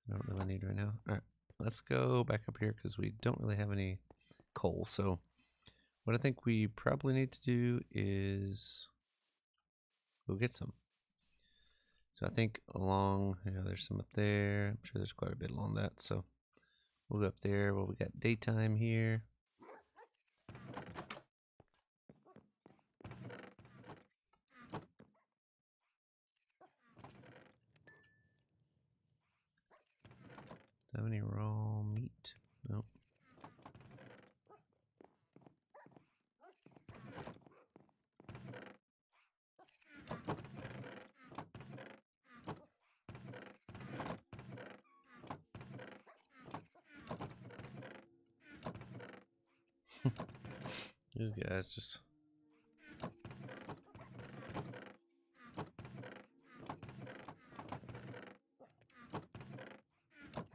S1: I don't really need right now. Alright, let's go back up here because we don't really have any coal. So what I think we probably need to do is go get some. So I think along, there's some up there. I'm sure there's quite a bit along that. So we'll go up there. Well, we got daytime here. Do I have any raw meat? Nope. These guys just...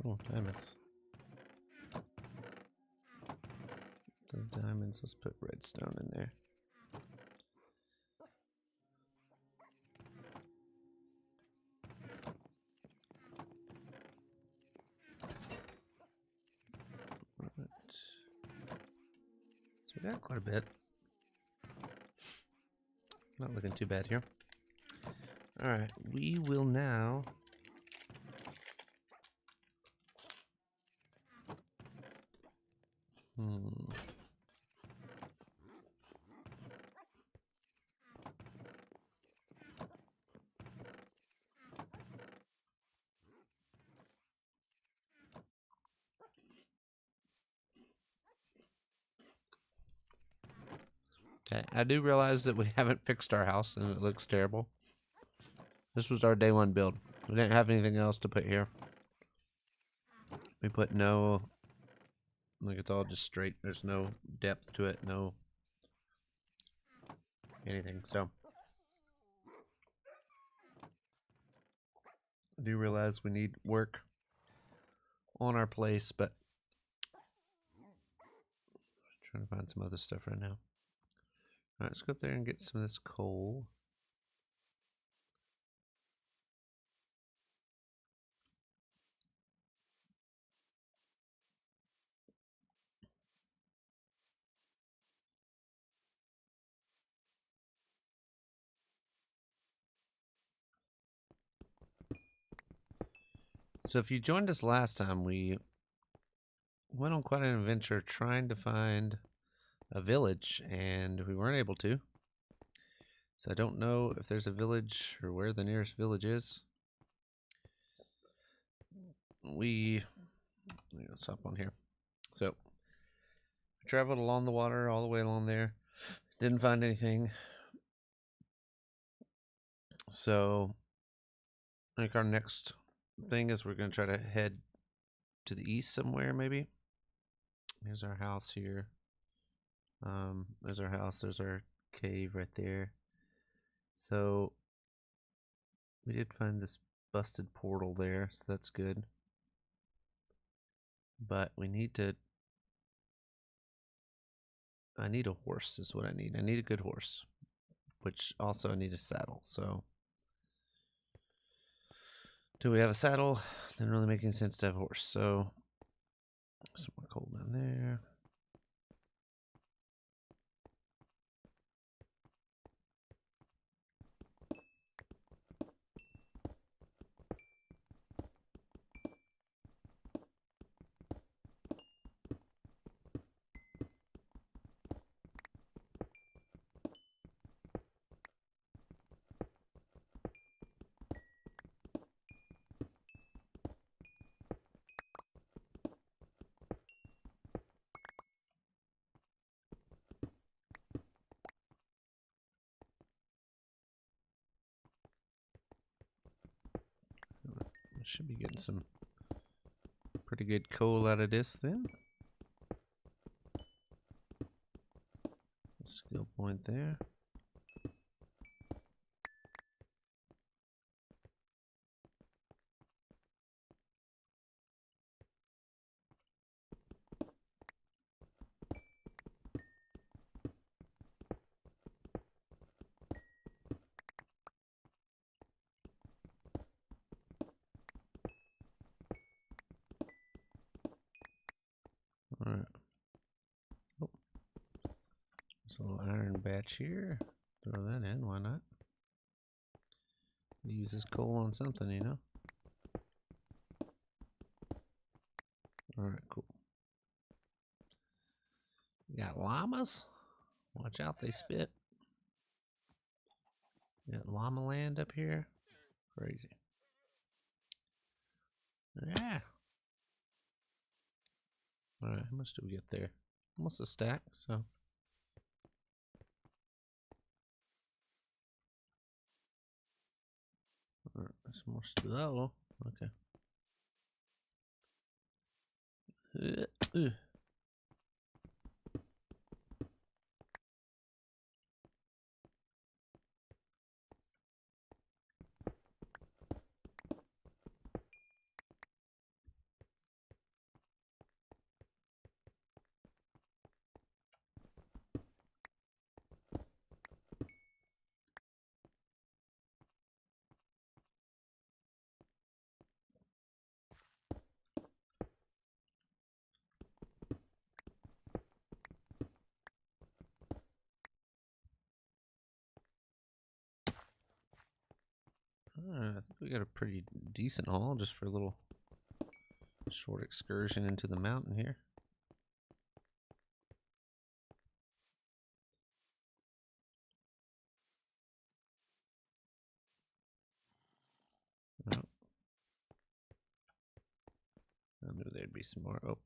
S1: Oh, diamonds. The diamonds, let's put redstone in there. Right. So we got quite a bit. Not looking too bad here. Alright, we will now... Okay, I do realize that we haven't fixed our house and it looks terrible. This was our day one build. We didn't have anything else to put here. We put no... Like, it's all just straight. There's no depth to it, no anything. So I do realize we need work on our place, but I'm trying to find some other stuff right now. Alright, let's go up there and get some of this coal. So if you joined us last time, we went on quite an adventure trying to find a village, and we weren't able to. So I don't know if there's a village or where the nearest village is. Let's hop on here. So we traveled along the water all the way along there. Didn't find anything. So I think our next thing is we're going to try to head to the east somewhere, maybe. Here's our house here. There's our house. There's our cave right there. So we did find this busted portal there, so that's good. But we need to... I need a horse is what I need. I need a good horse, which also I need a saddle. So do we have a saddle? Didn't really make any sense to have a horse. So some more coal down there. Should be getting some pretty good coal out of this then. Skill point there. Alright. Oh. There's a little iron batch here. Throw that in, why not? Use this coal on something, you know? Alright, cool. We got llamas. Watch out, they spit. We got llama land up here. Crazy. Yeah. Alright, how much do we get there? Almost a stack, so. Alright, some more stuff. Oh, okay. Alright, I think we got a pretty decent haul just for a little short excursion into the mountain here. Oh. I knew there'd be some more. Oh,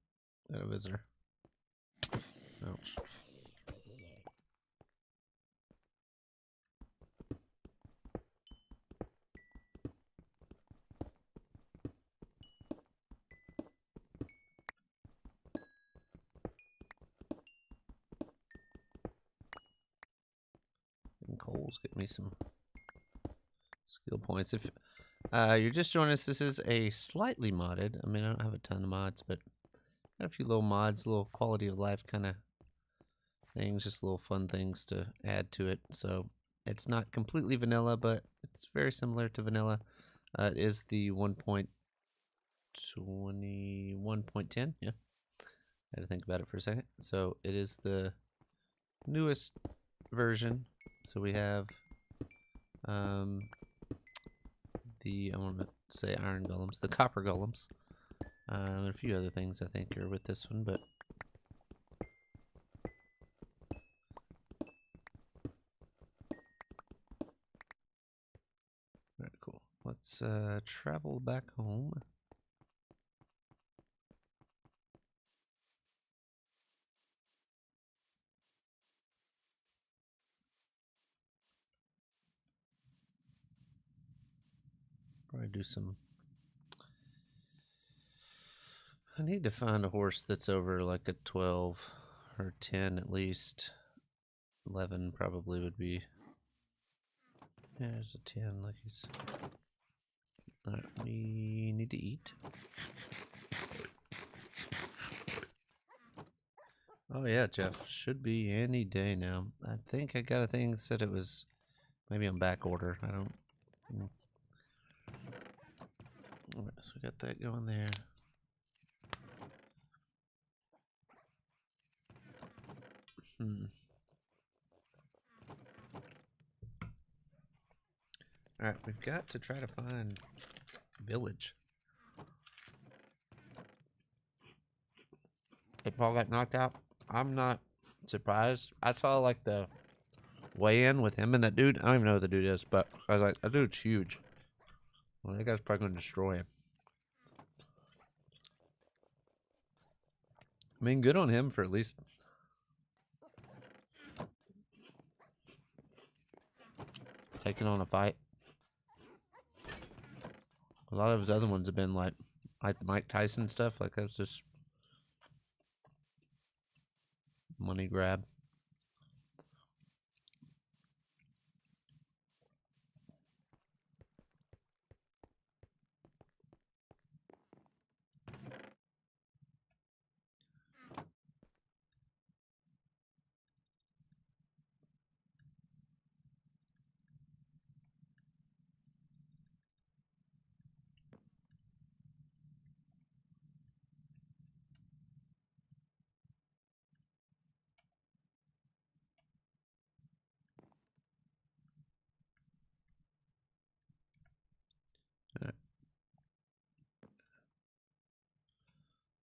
S1: got a visitor. Ouch. And coals get me some skill points. If you're just joining us, this is a slightly modded. I mean, I don't have a ton of mods, but got a few little mods, little quality of life kind of things, just little fun things to add to it. So it's not completely vanilla, but it's very similar to vanilla. It is the 1.21.10. Yeah, I had to think about it for a second. So it is the newest version. So we have the, I want to say iron golems, the copper golems, and a few other things I think are with this one, but alright, cool. Let's travel back home. Probably do some. I need to find a horse that's over like a 12 or 10 at least. 11 probably would be. Yeah, there's a 10. Like he's. Alright, we need to eat. Oh yeah, Jeff. Should be any day now. I think I got a thing that said it was maybe on back order. I don't. Alright, so we got that going there. Alright, we've got to try to find village. Hey, Paul got knocked out. I'm not surprised. I saw like the weigh-in with him and that dude. I don't even know who the dude is, but I was like, that dude's huge. Well, that guy's probably going to destroy him. I mean, good on him for at least taking on a fight. A lot of his other ones have been like the Mike Tyson stuff. Like that's just money grab.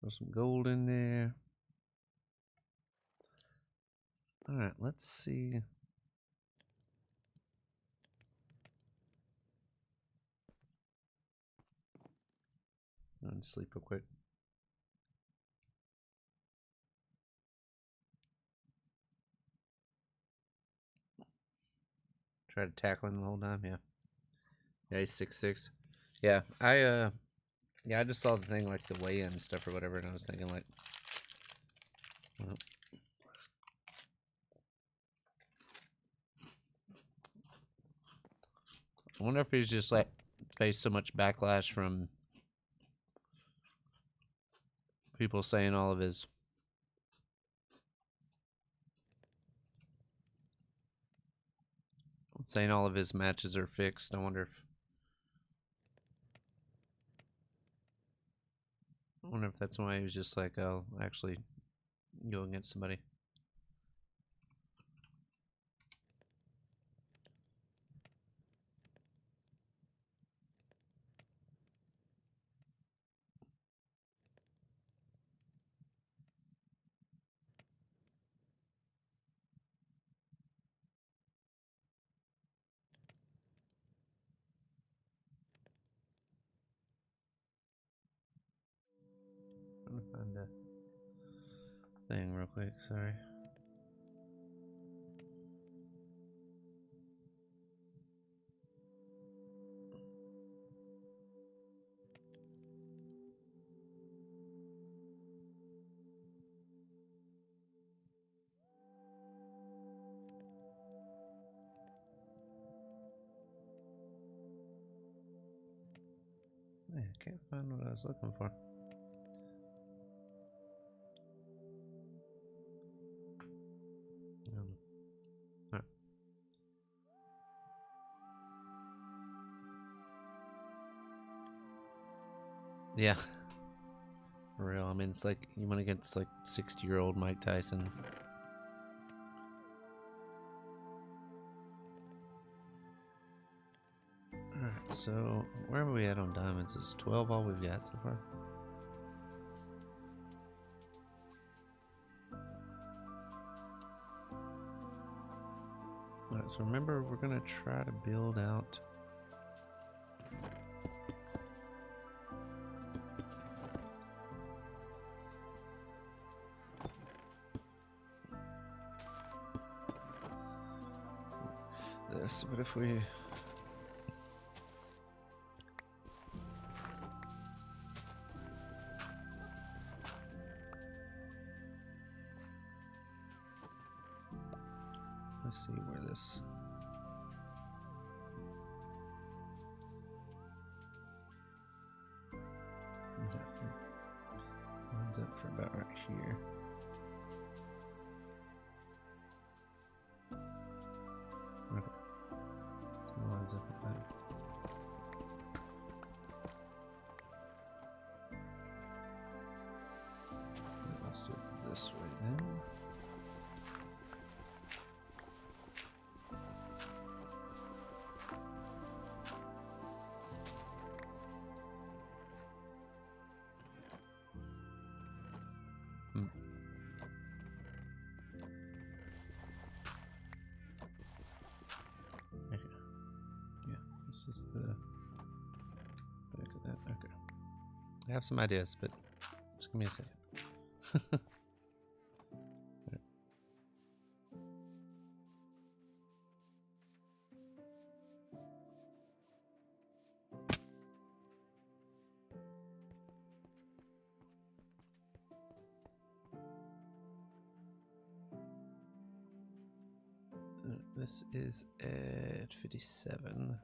S1: Throw some gold in there. Alright, let's see. Go and sleep real quick. Try to tackle him the whole time, yeah. Yeah, he's 6'6". Yeah, I just saw the thing, like the weigh-in and stuff or whatever, and I was thinking like, well, I wonder if he's just like faced so much backlash from people saying all of his matches are fixed. I wonder if that's why he was just like, I'll actually go against somebody. I'm trying to find a thing real quick, sorry. I can't find what I was looking for. Right. Yeah. For real. I mean, it's like you went against like 60-year-old Mike Tyson. Alright, so where are we at on diamonds? Is 12 all we've got so far? Alright, so remember, we're gonna try to build out this, but if we let's see where this lines up for about right here. Okay. So it lines up with that. Let's do it this way then. Okay. Yeah, this is the back of that. Okay. I have some ideas, but just give me a second. This is at 57.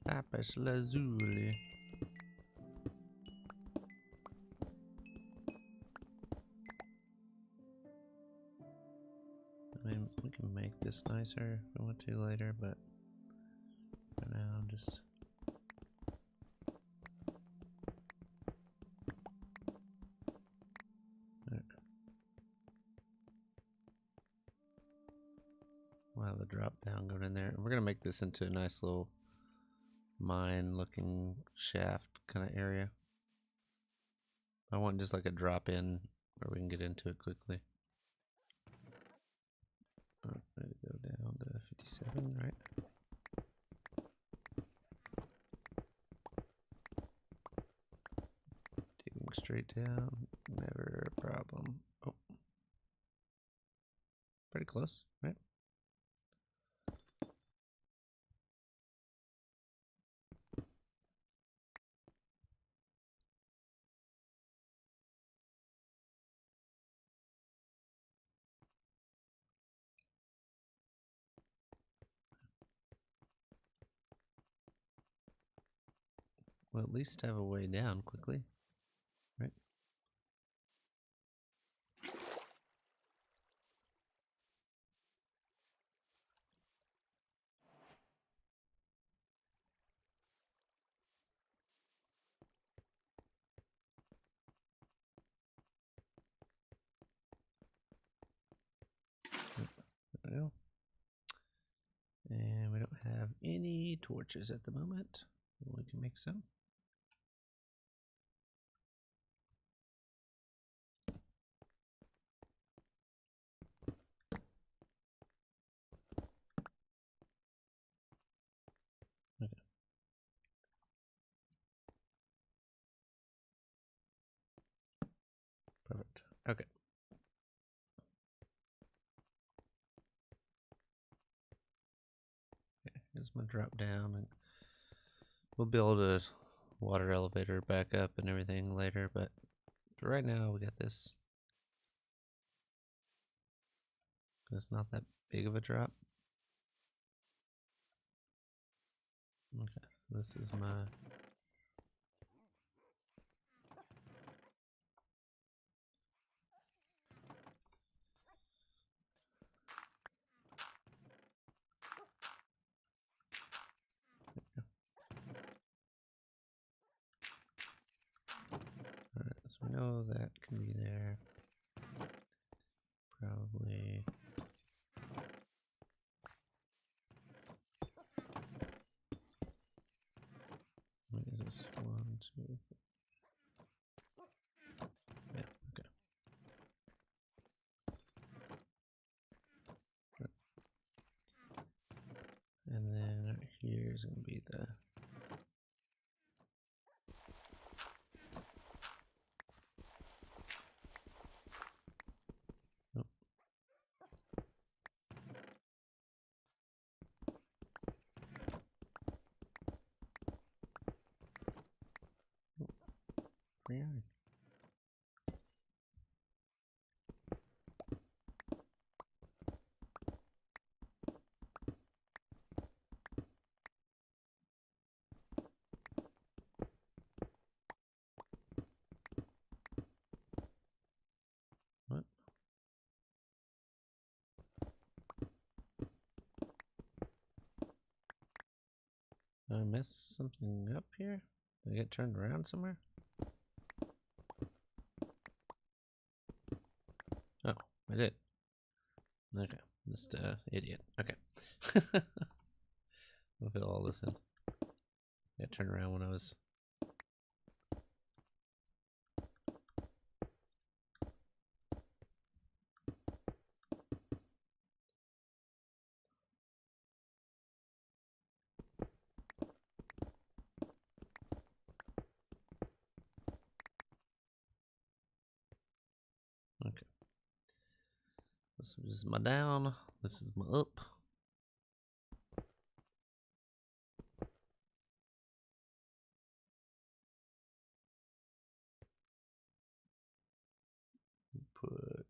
S1: Lapis lazuli. I mean, we can make this nicer if I want to later, but for now, just. We'll have a drop down going in there. We're gonna make this into a nice little mine looking shaft kind of area. I want just like a drop in where we can get into it quickly. Ready to go down to 57, right? Digging straight down, never a problem. Oh, pretty close, right? We'll at least have a way down quickly, right? There we go. And we don't have any torches at the moment. We can make some. Okay. Perfect. Okay. Here's my drop down, and we'll build a water elevator back up and everything later, but for right now we got this. It's not that big of a drop. Okay, so this is my alright, so we know that can be there. Probably what is this? 1, 2, 3. Yeah, okay. Right. And then right here is gonna be the oh. Yeah. What? Did I mess something up here? Did I get turned around somewhere? Oh, I did. Okay, just idiot. Okay. I'll fill all this in. Got turned around when I was. Okay. This is my down. This is my up. Put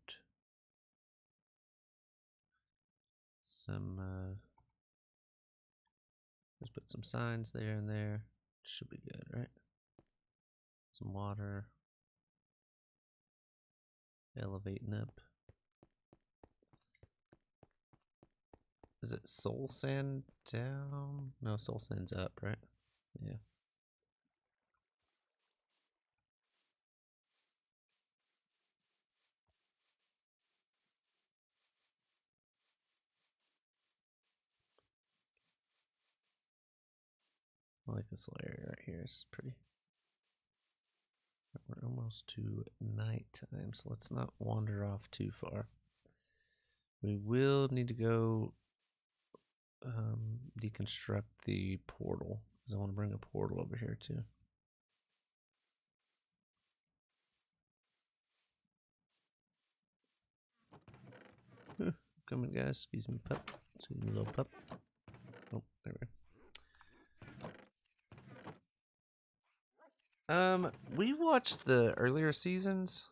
S1: some. Just put some signs there and there. Should be good, right? Some water. Elevating up. Is it Soul Sand down? No, Soul Sand's up, right? Yeah. I like this little area right here. It's pretty. We're almost to nighttime, so let's not wander off too far. We will need to go deconstruct the portal, because I want to bring a portal over here too. Come in, guys. Excuse me, pup. Excuse me, little pup. Oh, there we go. We watched the earlier seasons,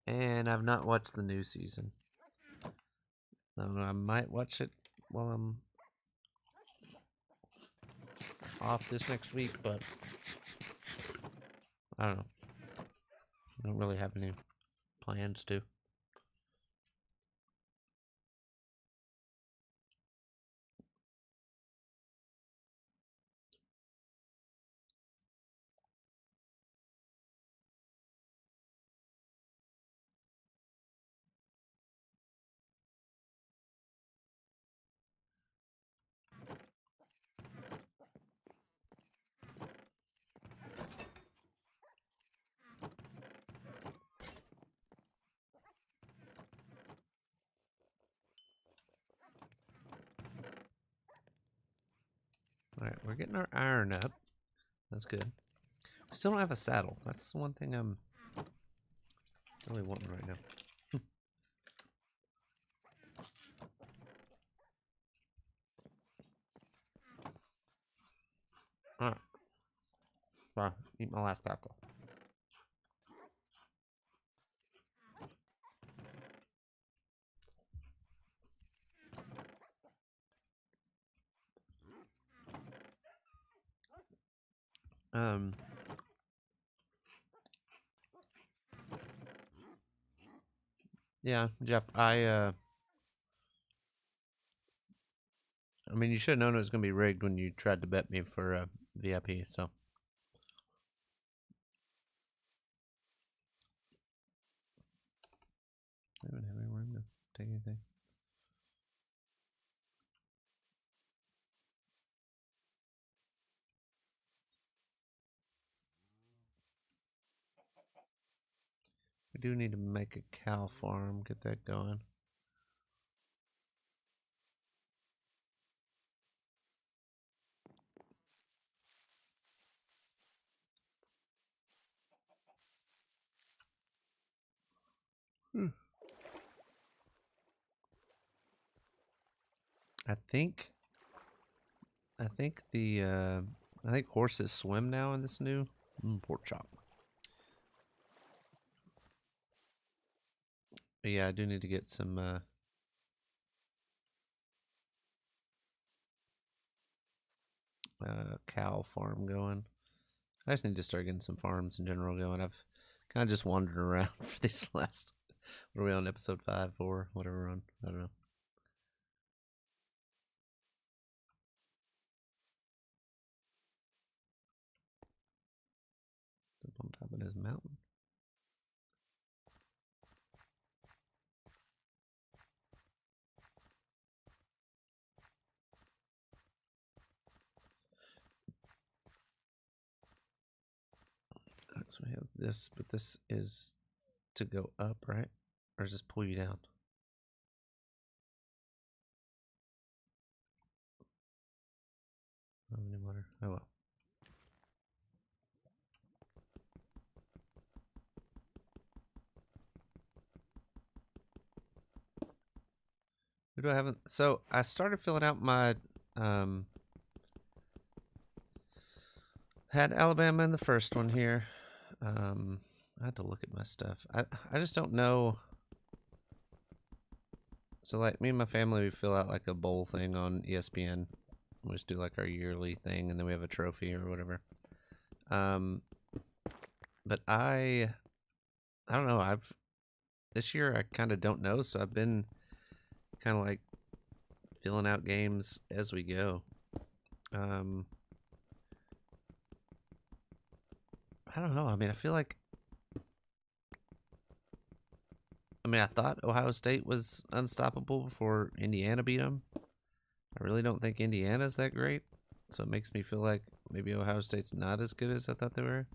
S1: and I've not watched the new season. I don't know. I might watch it while I'm off this next week, but I don't know. I don't really have any plans to. Alright, we're getting our iron up. That's good. We still don't have a saddle. That's the one thing I'm really wanting right now. Alright. Sorry, eat my last tackle. Yeah, Jeff, I mean, you should have known it was going to be rigged when you tried to bet me for VIP, so. I don't have any room to take anything. We do need to make a cow farm, get that going. I think I think horses swim now in this new pork chop. But yeah, I do need to get some cow farm going. I just need to start getting some farms in general going. I've kind of just wandered around for these last. What are we on, episode 5, 4, whatever we're on? I don't know. Up on top of this mountain. Alright, so we have this, but this is to go up, right? Or does this pull you down? Oh, any water. Oh well. Who do I have? So I started filling out my had Alabama in the first one here. I had to look at my stuff. I just don't know. So like me and my family, we fill out like a bowl thing on ESPN. We just do like our yearly thing, and then we have a trophy or whatever. But I don't know. This year I kind of don't know, so I've been kind of like filling out games as we go. I don't know. I mean, I feel like. I mean, I thought Ohio State was unstoppable before Indiana beat them. I really don't think Indiana's that great, so it makes me feel like maybe Ohio State's not as good as I thought they were.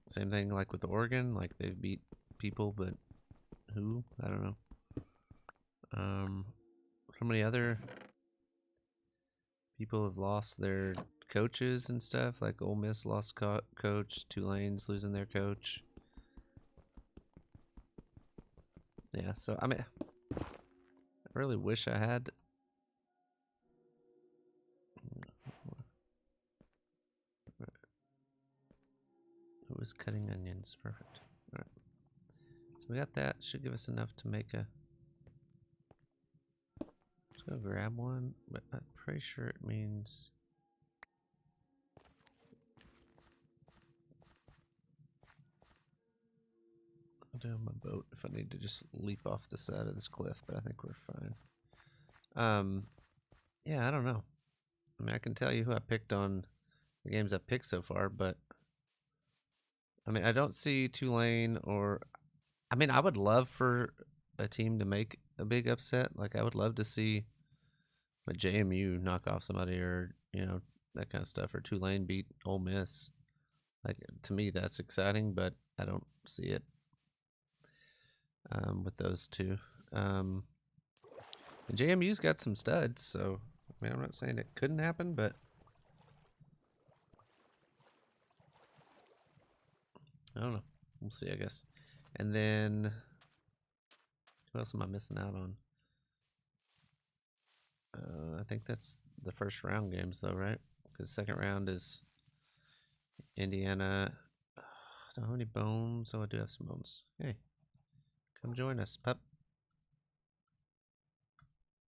S1: Same thing like with Oregon, like they've beat people, but who? I don't know. So many other people have lost their coaches and stuff. Like Ole Miss lost coach, Tulane's losing their coach. Yeah, so I mean, I really wish I had. Who was cutting onions? Perfect. All right, so we got that. Should give us enough to make a. Let's go grab one, but I'm pretty sure it means. I'll do my boat if I need to just leap off the side of this cliff, but I think we're fine. Yeah, I don't know. I mean, I can tell you who I picked on the games I've picked so far, but I mean, I don't see Tulane or. I mean, I would love for a team to make a big upset. Like, I would love to see a JMU knock off somebody or, that kind of stuff, or Tulane beat Ole Miss. Like, to me, that's exciting, but I don't see it with those two. And JMU's got some studs, so I mean, I'm not saying it couldn't happen, but I don't know. We'll see, I guess. And then, what else am I missing out on? I think that's the first round games, though, right? Because the second round is Indiana. I don't have any bones. Oh, I do have some bones. Hey, come join us, pup.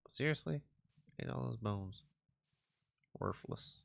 S1: Seriously? Ate all those bones. Worthless.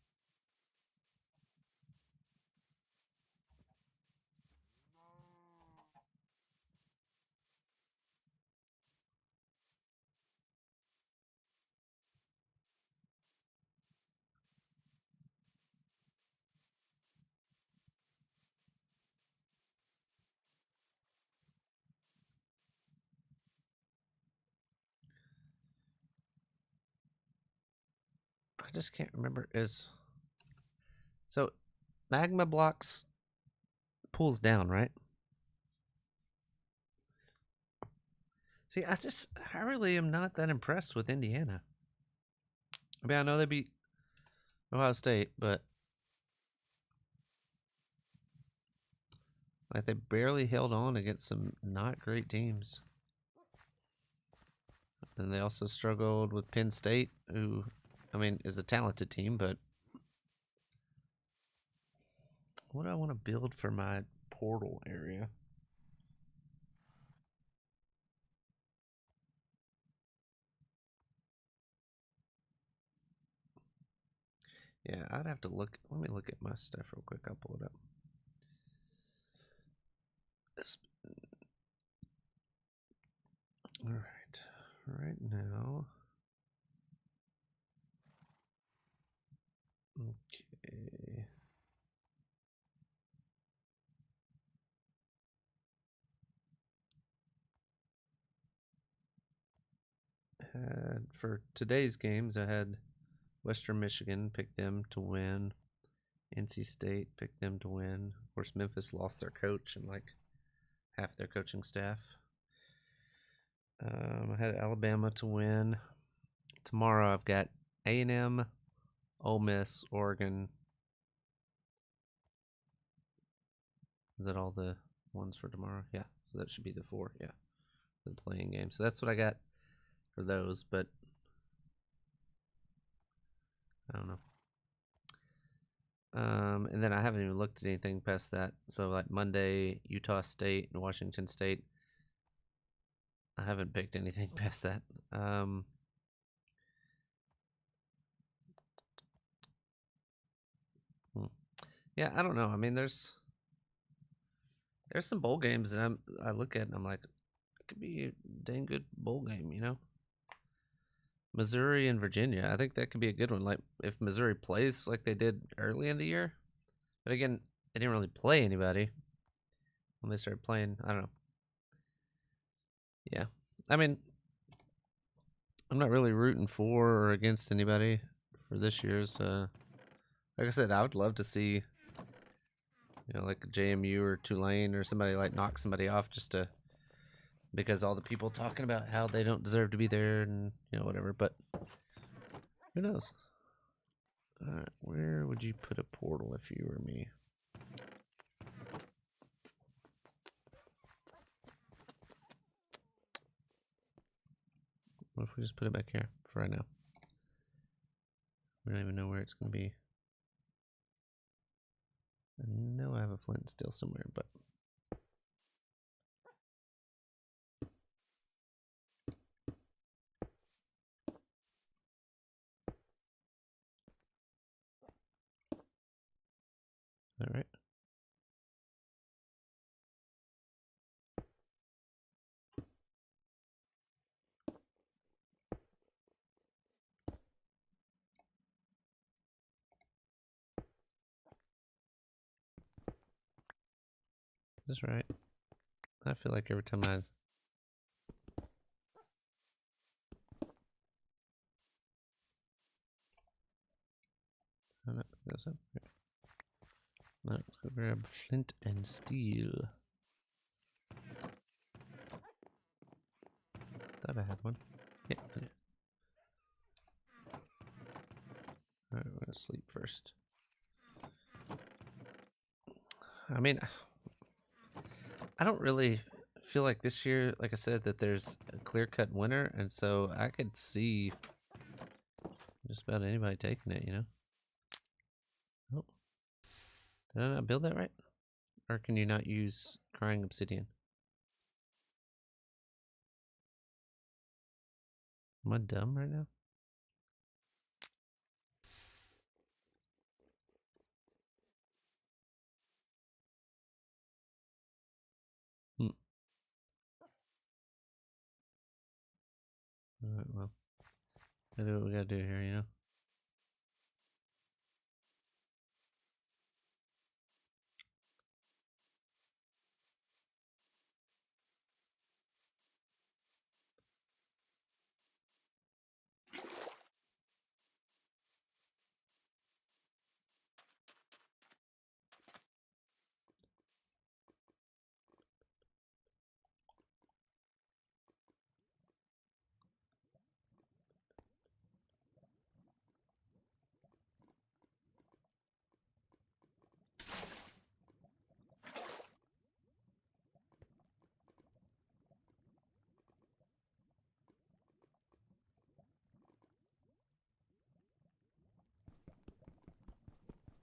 S1: I just can't remember. So magma blocks pulls down, right? See, I really am not that impressed with Indiana. I mean, I know they beat Ohio State, but like they barely held on against some not great teams. And they also struggled with Penn State, who, I mean, is a talented team, but what do I want to build for my portal area? Yeah, I'd have to look. Let me look at my stuff real quick. I'll pull it up. All right. Right now. Okay. For today's games, I had Western Michigan, picked them to win. NC State picked them to win. Of course, Memphis lost their coach and like half their coaching staff. I had Alabama to win. Tomorrow, I've got A&M, Ole Miss, Oregon. Is that all the ones for tomorrow? Yeah, so that should be the 4. Yeah, the playing game. So that's what I got for those, but I don't know. And then I haven't even looked at anything past that. So like Monday, Utah State and Washington State. I haven't picked anything past that. Yeah, I don't know. I mean, there's some bowl games that I look at and I'm like, it could be a dang good bowl game, Missouri and Virginia. I think that could be a good one. Like if Missouri plays like they did early in the year. But again, they didn't really play anybody when they started playing. I don't know. Yeah. I mean, I'm not really rooting for or against anybody for this year's. Like I said, I would love to see, like JMU or Tulane or somebody like knock somebody off just to, because all the people talking about how they don't deserve to be there and whatever. But who knows? Where would you put a portal if you were me? What if we just put it back here for right now? We don't even know where it's going to be. I know I have a flint still somewhere, but all right. That's right. I feel like every time I don't know, it goes up here. No, let's go grab flint and steel. Thought I had one. Yeah, I do. Alright, we're gonna sleep first. I mean, I don't really feel like this year, like I said, that there's a clear-cut winner, and so I could see just about anybody taking it, Oh, did I not build that right? Or can you not use crying obsidian? Am I dumb right now? Hmm. Alright, well, gotta do what we gotta do here,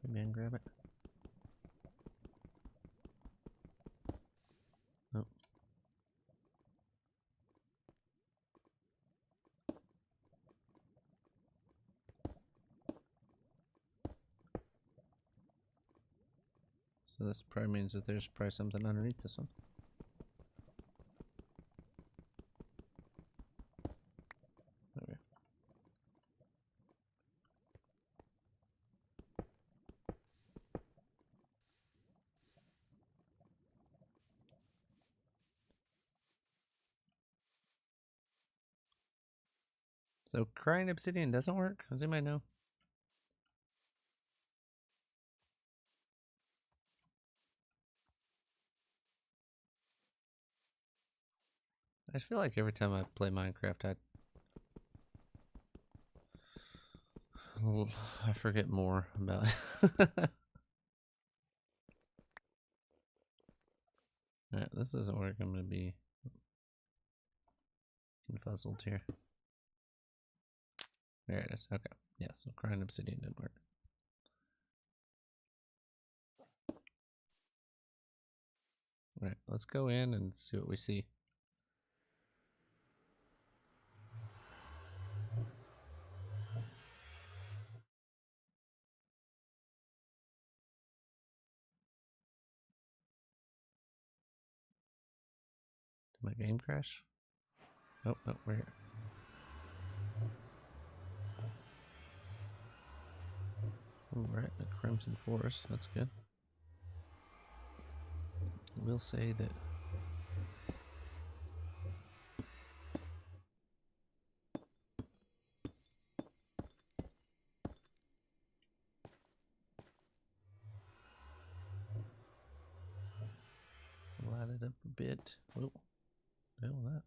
S1: Hey man, grab it. Oh. So this probably means that there's probably something underneath this one. Okay. So crying obsidian doesn't work? Does anybody know? I feel like every time I play Minecraft, I forget more about it. Alright, this doesn't work. I'm gonna be confuzzled here. There it is. Okay. Yeah, so crying obsidian didn't work. Alright, let's go in and see what we see. Did my game crash? Oh, no, we're here. We're at the Crimson Forest. That's good. We'll say that. Light it up a bit. Oh, hell that.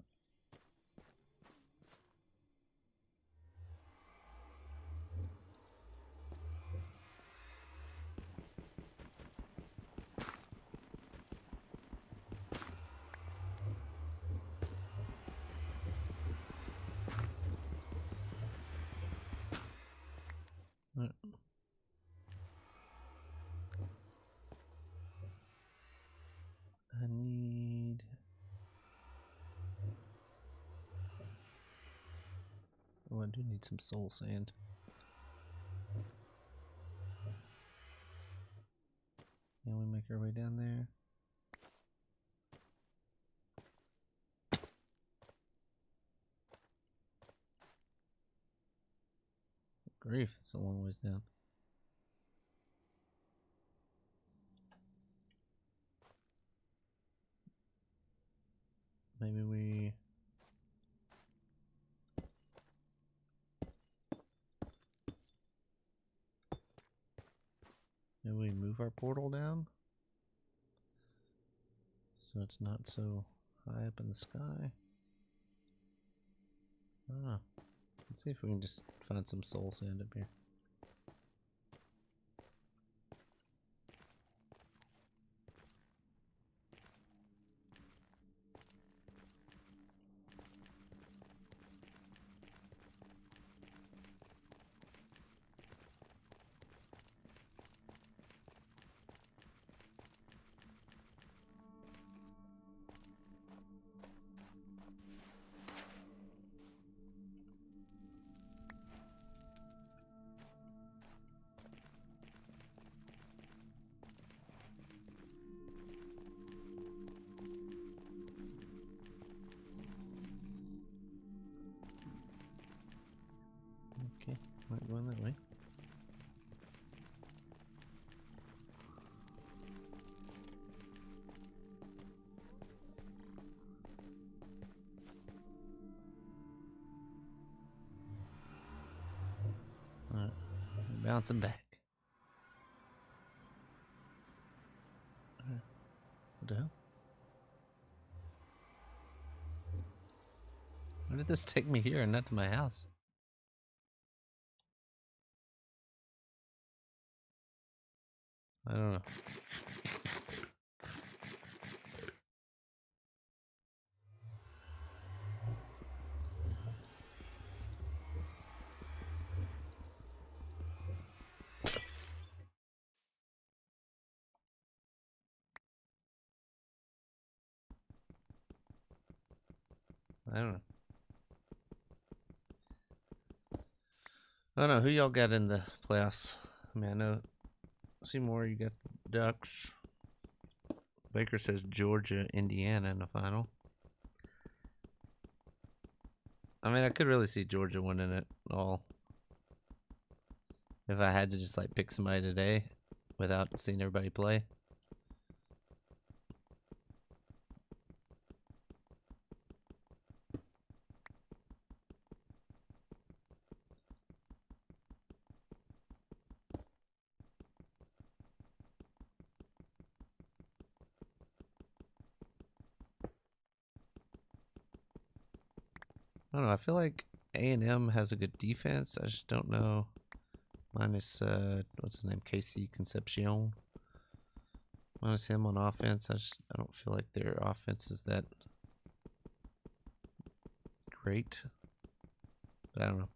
S1: Alright. I need. Oh, I do need some soul sand. Can we make our way down there? Grief, it's a long ways down. Maybe we. Maybe we move our portal down so it's not so high up in the sky. I don't know. Let's see if we can just find some soul sand up here. Okay, might go that way. Alright, bouncing back. What the hell? Why did this take me here and not to my house? I don't know. I don't know. I don't know who y'all got in the playoffs. I mean, I know Seymour, you got the Ducks. Baker says Georgia, Indiana in the final. I mean, I could really see Georgia winning it all. If I had to just like pick somebody today without seeing everybody play. I don't know. I feel like A&M has a good defense. I just don't know. Minus, what's his name? Casey Concepcion. Minus him on offense. I don't feel like their offense is that great. But I don't know.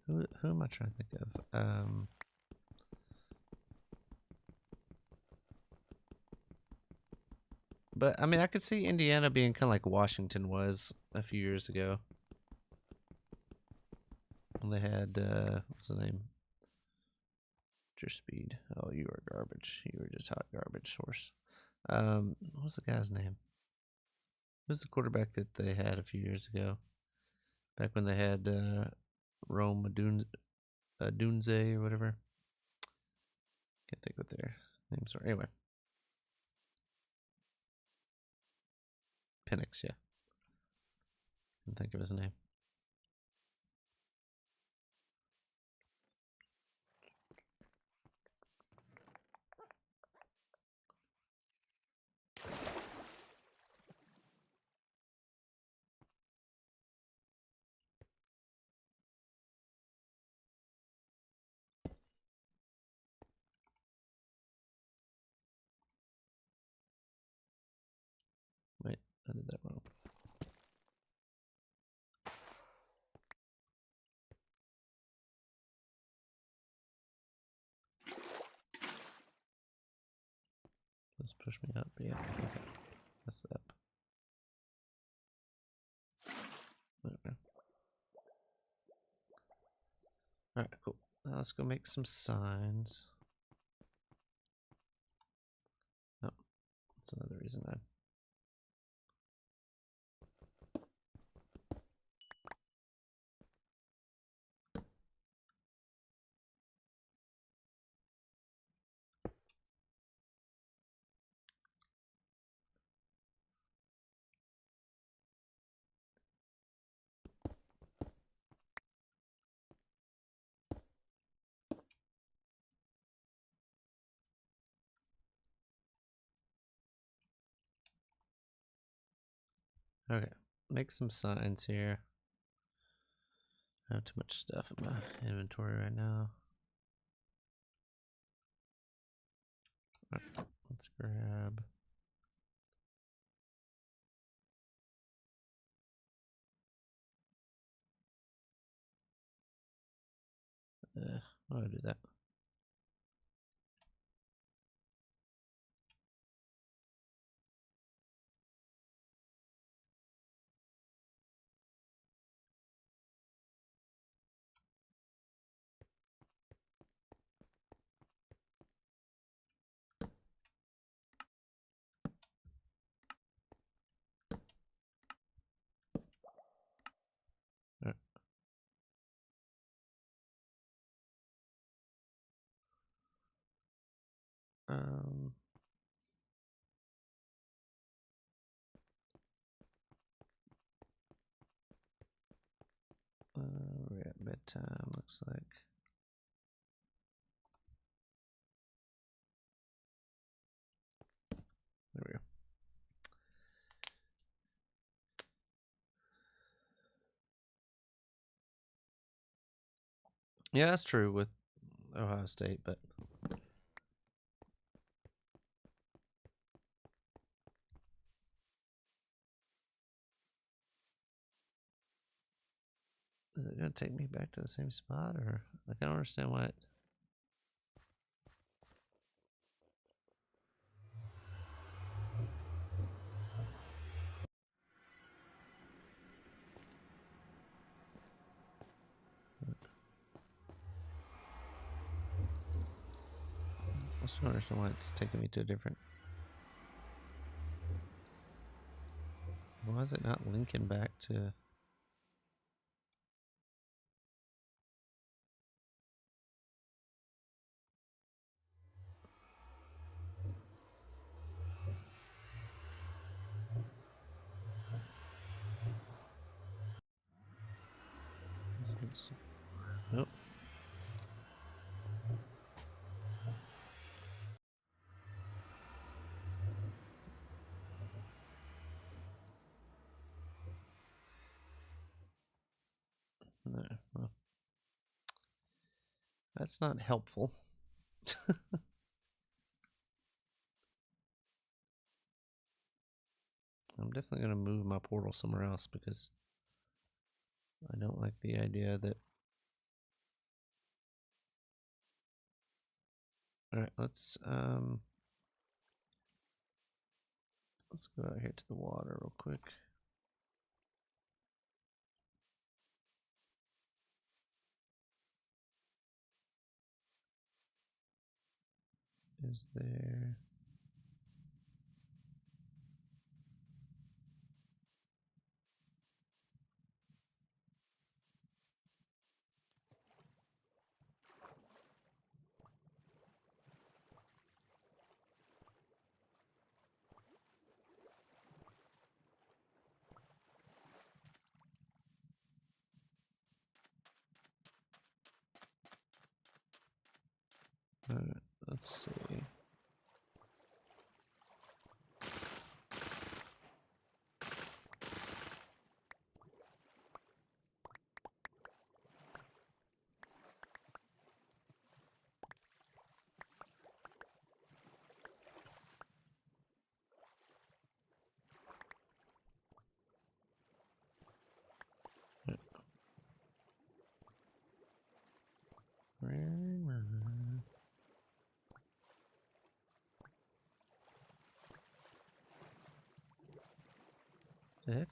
S1: Who am I trying to think of? But I mean, I could see Indiana being kind of like Washington was a few years ago. When they had, what's the name? Your speed. Oh, you are garbage. You were just hot garbage horse. What was the guy's name? Who's the quarterback that they had a few years ago? Back when they had Rome Dunze or whatever. Can't think what their names are. Anyway. Penix, yeah. Can't think of his name. Wait, I did that wrong. Let's push me up. Yeah, okay. That's the up. Okay. Alright, cool. Now let's go make some signs. Oh, that's another reason I... Okay, make some signs here. I have too much stuff in my inventory right now. Right, let's grab... why do I do that? Right. Um... we're at bedtime, looks like. There we go. Yeah, that's true with Ohio State, but is it going to take me back to the same spot, or like I don't understand why it... I just don't understand why it's taking me to a different... Why is it not linking back to... Nope. No, well, that's not helpful. I'm definitely going to move my portal somewhere else because I don't like the idea that... Alright, let's go out here to the water real quick. Is there... Alright, let's see. The heck?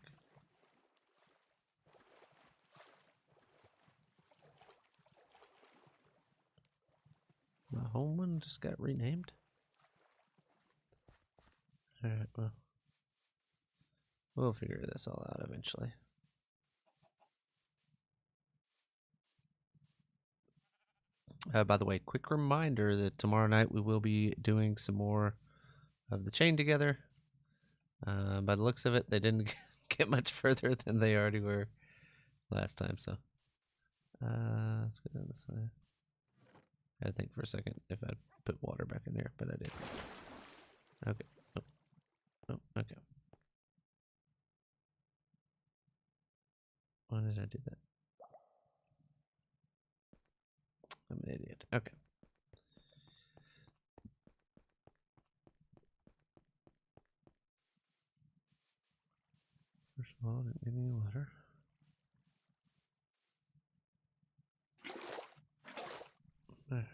S1: My home one just got renamed? Alright, well. We'll figure this all out eventually. By the way, quick reminder that tomorrow night we will be doing some more of the chain together. By the looks of it, they didn't get much further than they already were last time, so. Let's go down this way. I had to think for a second if I'd put water back in there, but I did. Okay. Oh. Oh, okay. Why did I do that? I'm an idiot. Okay. First of all, I didn't get any water. There.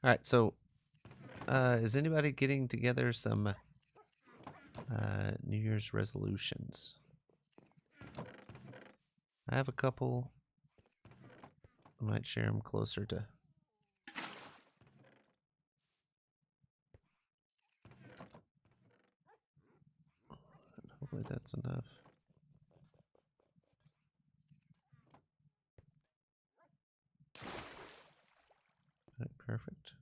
S1: All right, so is anybody getting together some New Year's resolutions? I have a couple. I might share them closer to. Hopefully that's enough. All right, perfect.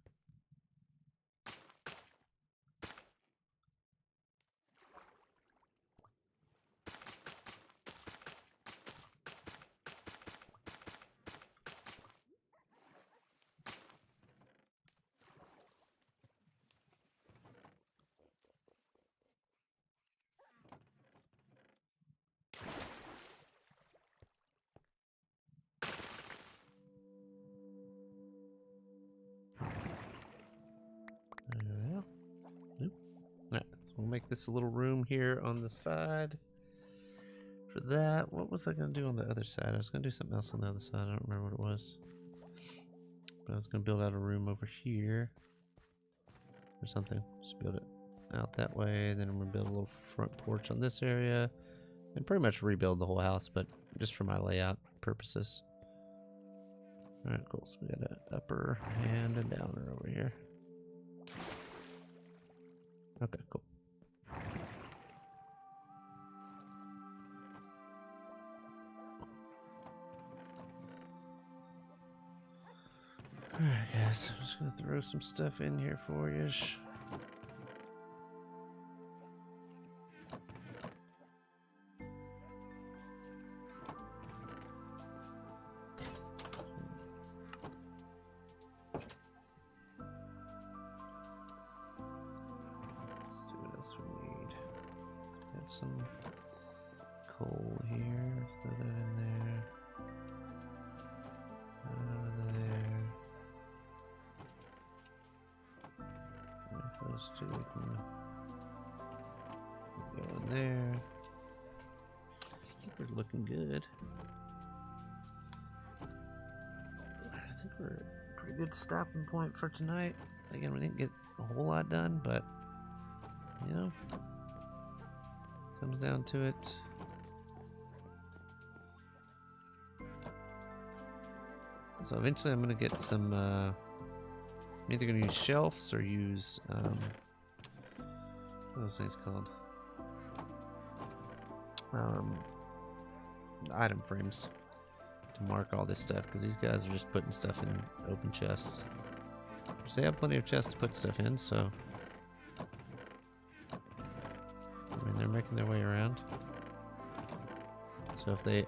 S1: Well, nope. All right, so we'll make this a little room here on the side for that. What was I going to do on the other side? I was going to do something else on the other side. I don't remember what it was. But I was going to build out a room over here or something. Just build it out that way. Then I'm going to build a little front porch on this area and pretty much rebuild the whole house, but just for my layout purposes. All right, cool. So we got an upper and a downer over here. Okay, cool. Alright guys, I'm just gonna throw some stuff in here for you. Let's see what else we need. Got some coal here. Throw that in there. There. Those two can go in there. I think we're looking good. I think we're at a pretty good stopping point for tonight. Again, we didn't get a whole lot done, but you know, comes down to it. So eventually I'm going to get some, I'm either going to use shelves or use, what are those things called? Item frames to mark all this stuff, because these guys are just putting stuff in open chests. So they have plenty of chests to put stuff in, so I mean, they're making making their way around. So if they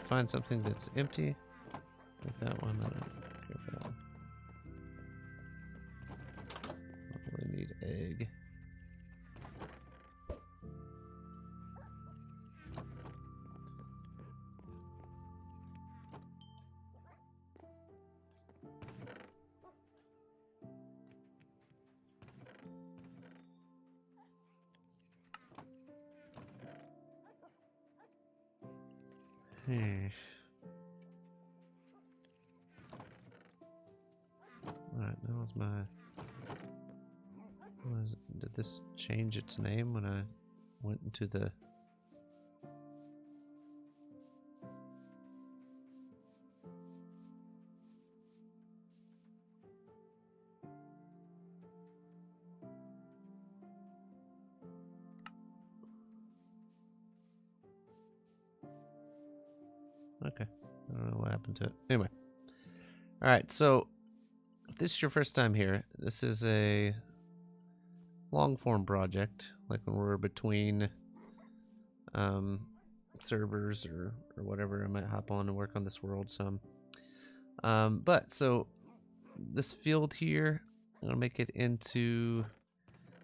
S1: find something that's empty, like that one, I don't care for that one. Don't really need egg. Alright, that was my... Did this change its name when I went into the... Okay. I don't know what happened to it. Anyway. Alright, so if this is your first time here, this is a long form project. Like when we're between servers or whatever, I might hop on and work on this world some. But so this field here, I'm gonna make it into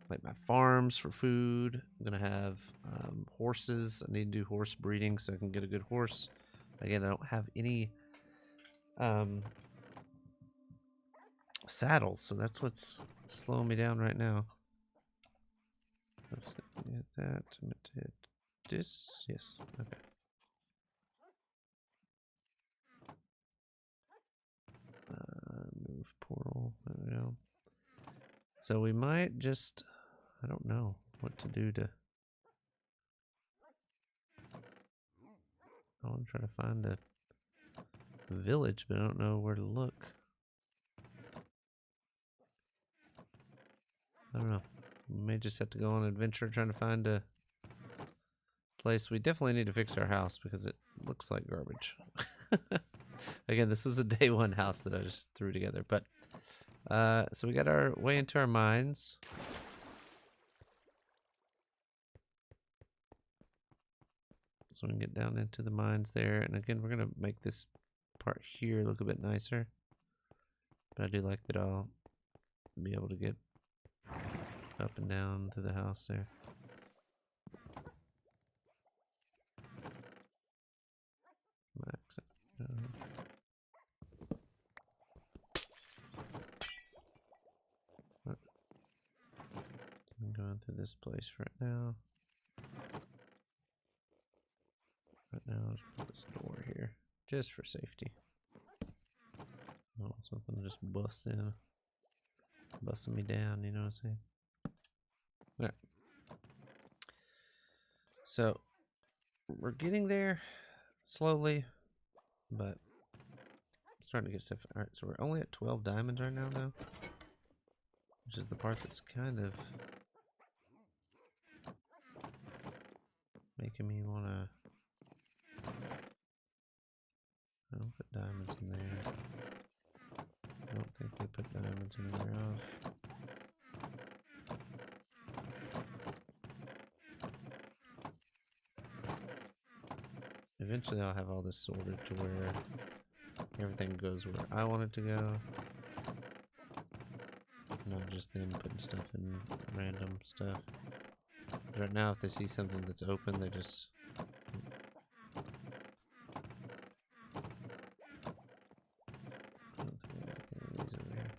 S1: like my farms for food. I'm gonna have horses. I need to do horse breeding so I can get a good horse. Again, I don't have any saddles, so that's what's slowing me down right now. Let's get that. Imitate this. Yes. Okay. Move portal. There we go. So we might just... I don't know what to do to... I want to try to find a village, but I don't know where to look. I don't know. We may just have to go on an adventure trying to find a place. We definitely need to fix our house because it looks like garbage. Again, this was a day one house that I just threw together. But so we got our way into our mines. So we can get down into the mines there. And again, we're going to make this part here look a bit nicer. But I do like that I'll be able to get up and down to the house there. Max it. I'm going through this place right now. Right now, let's put this door here, just for safety. Oh, something just bust in. Busting me down, you know what I'm saying? Alright. So, we're getting there slowly, but starting to get stuff. Alright, so we're only at 12 diamonds right now, though. Which is the part that's kind of making me want to... I don't put diamonds in there. I don't think they put diamonds anywhere else. Eventually I'll have all this sorted to where everything goes where I want it to go. Not just them putting stuff in random stuff. Right now if they see something that's open, they just... I don't think I have anything of these over here.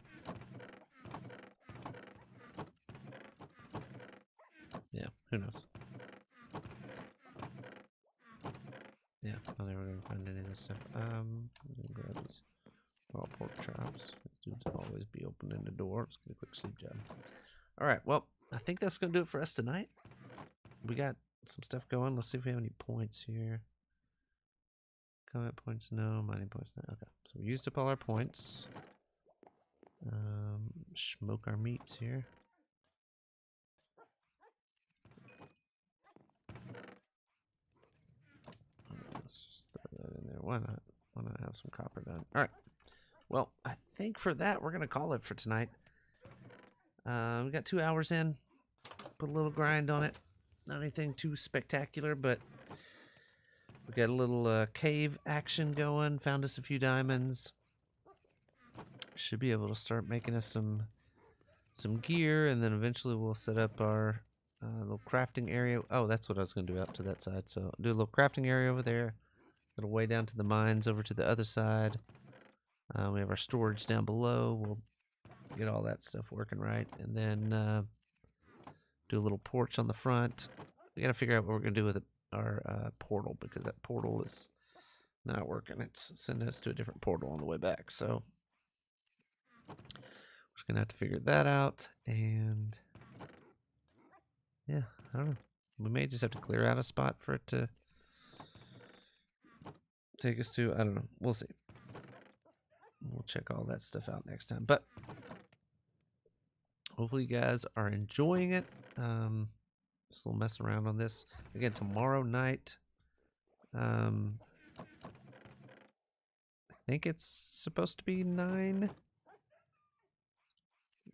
S1: Yeah, who knows? Yeah, I'll never gonna find any of this stuff. I'm gonna grab these raw pork chops. These dudes will always be opening the door. Let's get a quick sleep job. Alright, well, I think that's gonna do it for us tonight. We got some stuff going. Let's see if we have any points here. Combat points, no. Mining points, no. Okay, so we used up all our points. Smoke our meats here. Let's just throw that in there. Why not? Why not have some copper done? All right. Well, I think for that we're gonna call it for tonight. We got 2 hours in. Put a little grind on it. Not anything too spectacular, but we got a little cave action going. Found us a few diamonds. Should be able to start making us some gear, and then eventually we'll set up our little crafting area. Oh, that's what I was going to do out to that side. So do a little crafting area over there. Little way down to the mines over to the other side. We have our storage down below. We'll get all that stuff working right, and then do a little porch on the front. We got to figure out what we're going to do with our portal, because that portal is not working. It's sending us to a different portal on the way back. So we're just going to have to figure that out. And yeah, I don't know. We may just have to clear out a spot for it to take us to. I don't know. We'll see. We'll check all that stuff out next time. But hopefully you guys are enjoying it. Just a little messing around on this. Again, tomorrow night. I think it's supposed to be 9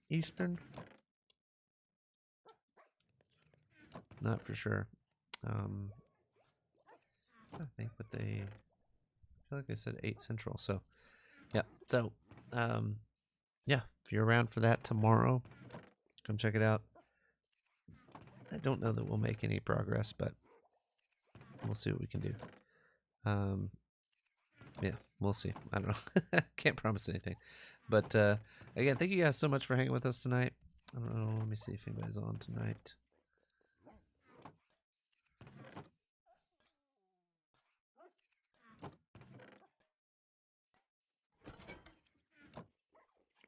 S1: Eastern. Not for sure. I think, but I feel like they said 8 Central. So, yeah. So, yeah. If you're around for that tomorrow, come check it out. I don't know that we'll make any progress, but we'll see what we can do. Yeah, we'll see. I don't know. Can't promise anything. But again, thank you guys so much for hanging with us tonight. I don't know. Let me see if anybody's on tonight.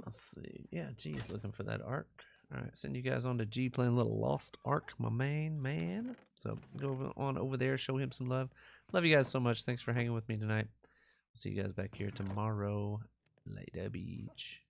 S1: Let's see. Yeah, G's looking for that arc. All right, send you guys on to G playing a little Lost Ark, my main man. So go on over there, show him some love. Love you guys so much. Thanks for hanging with me tonight. See you guys back here tomorrow. Later, beach.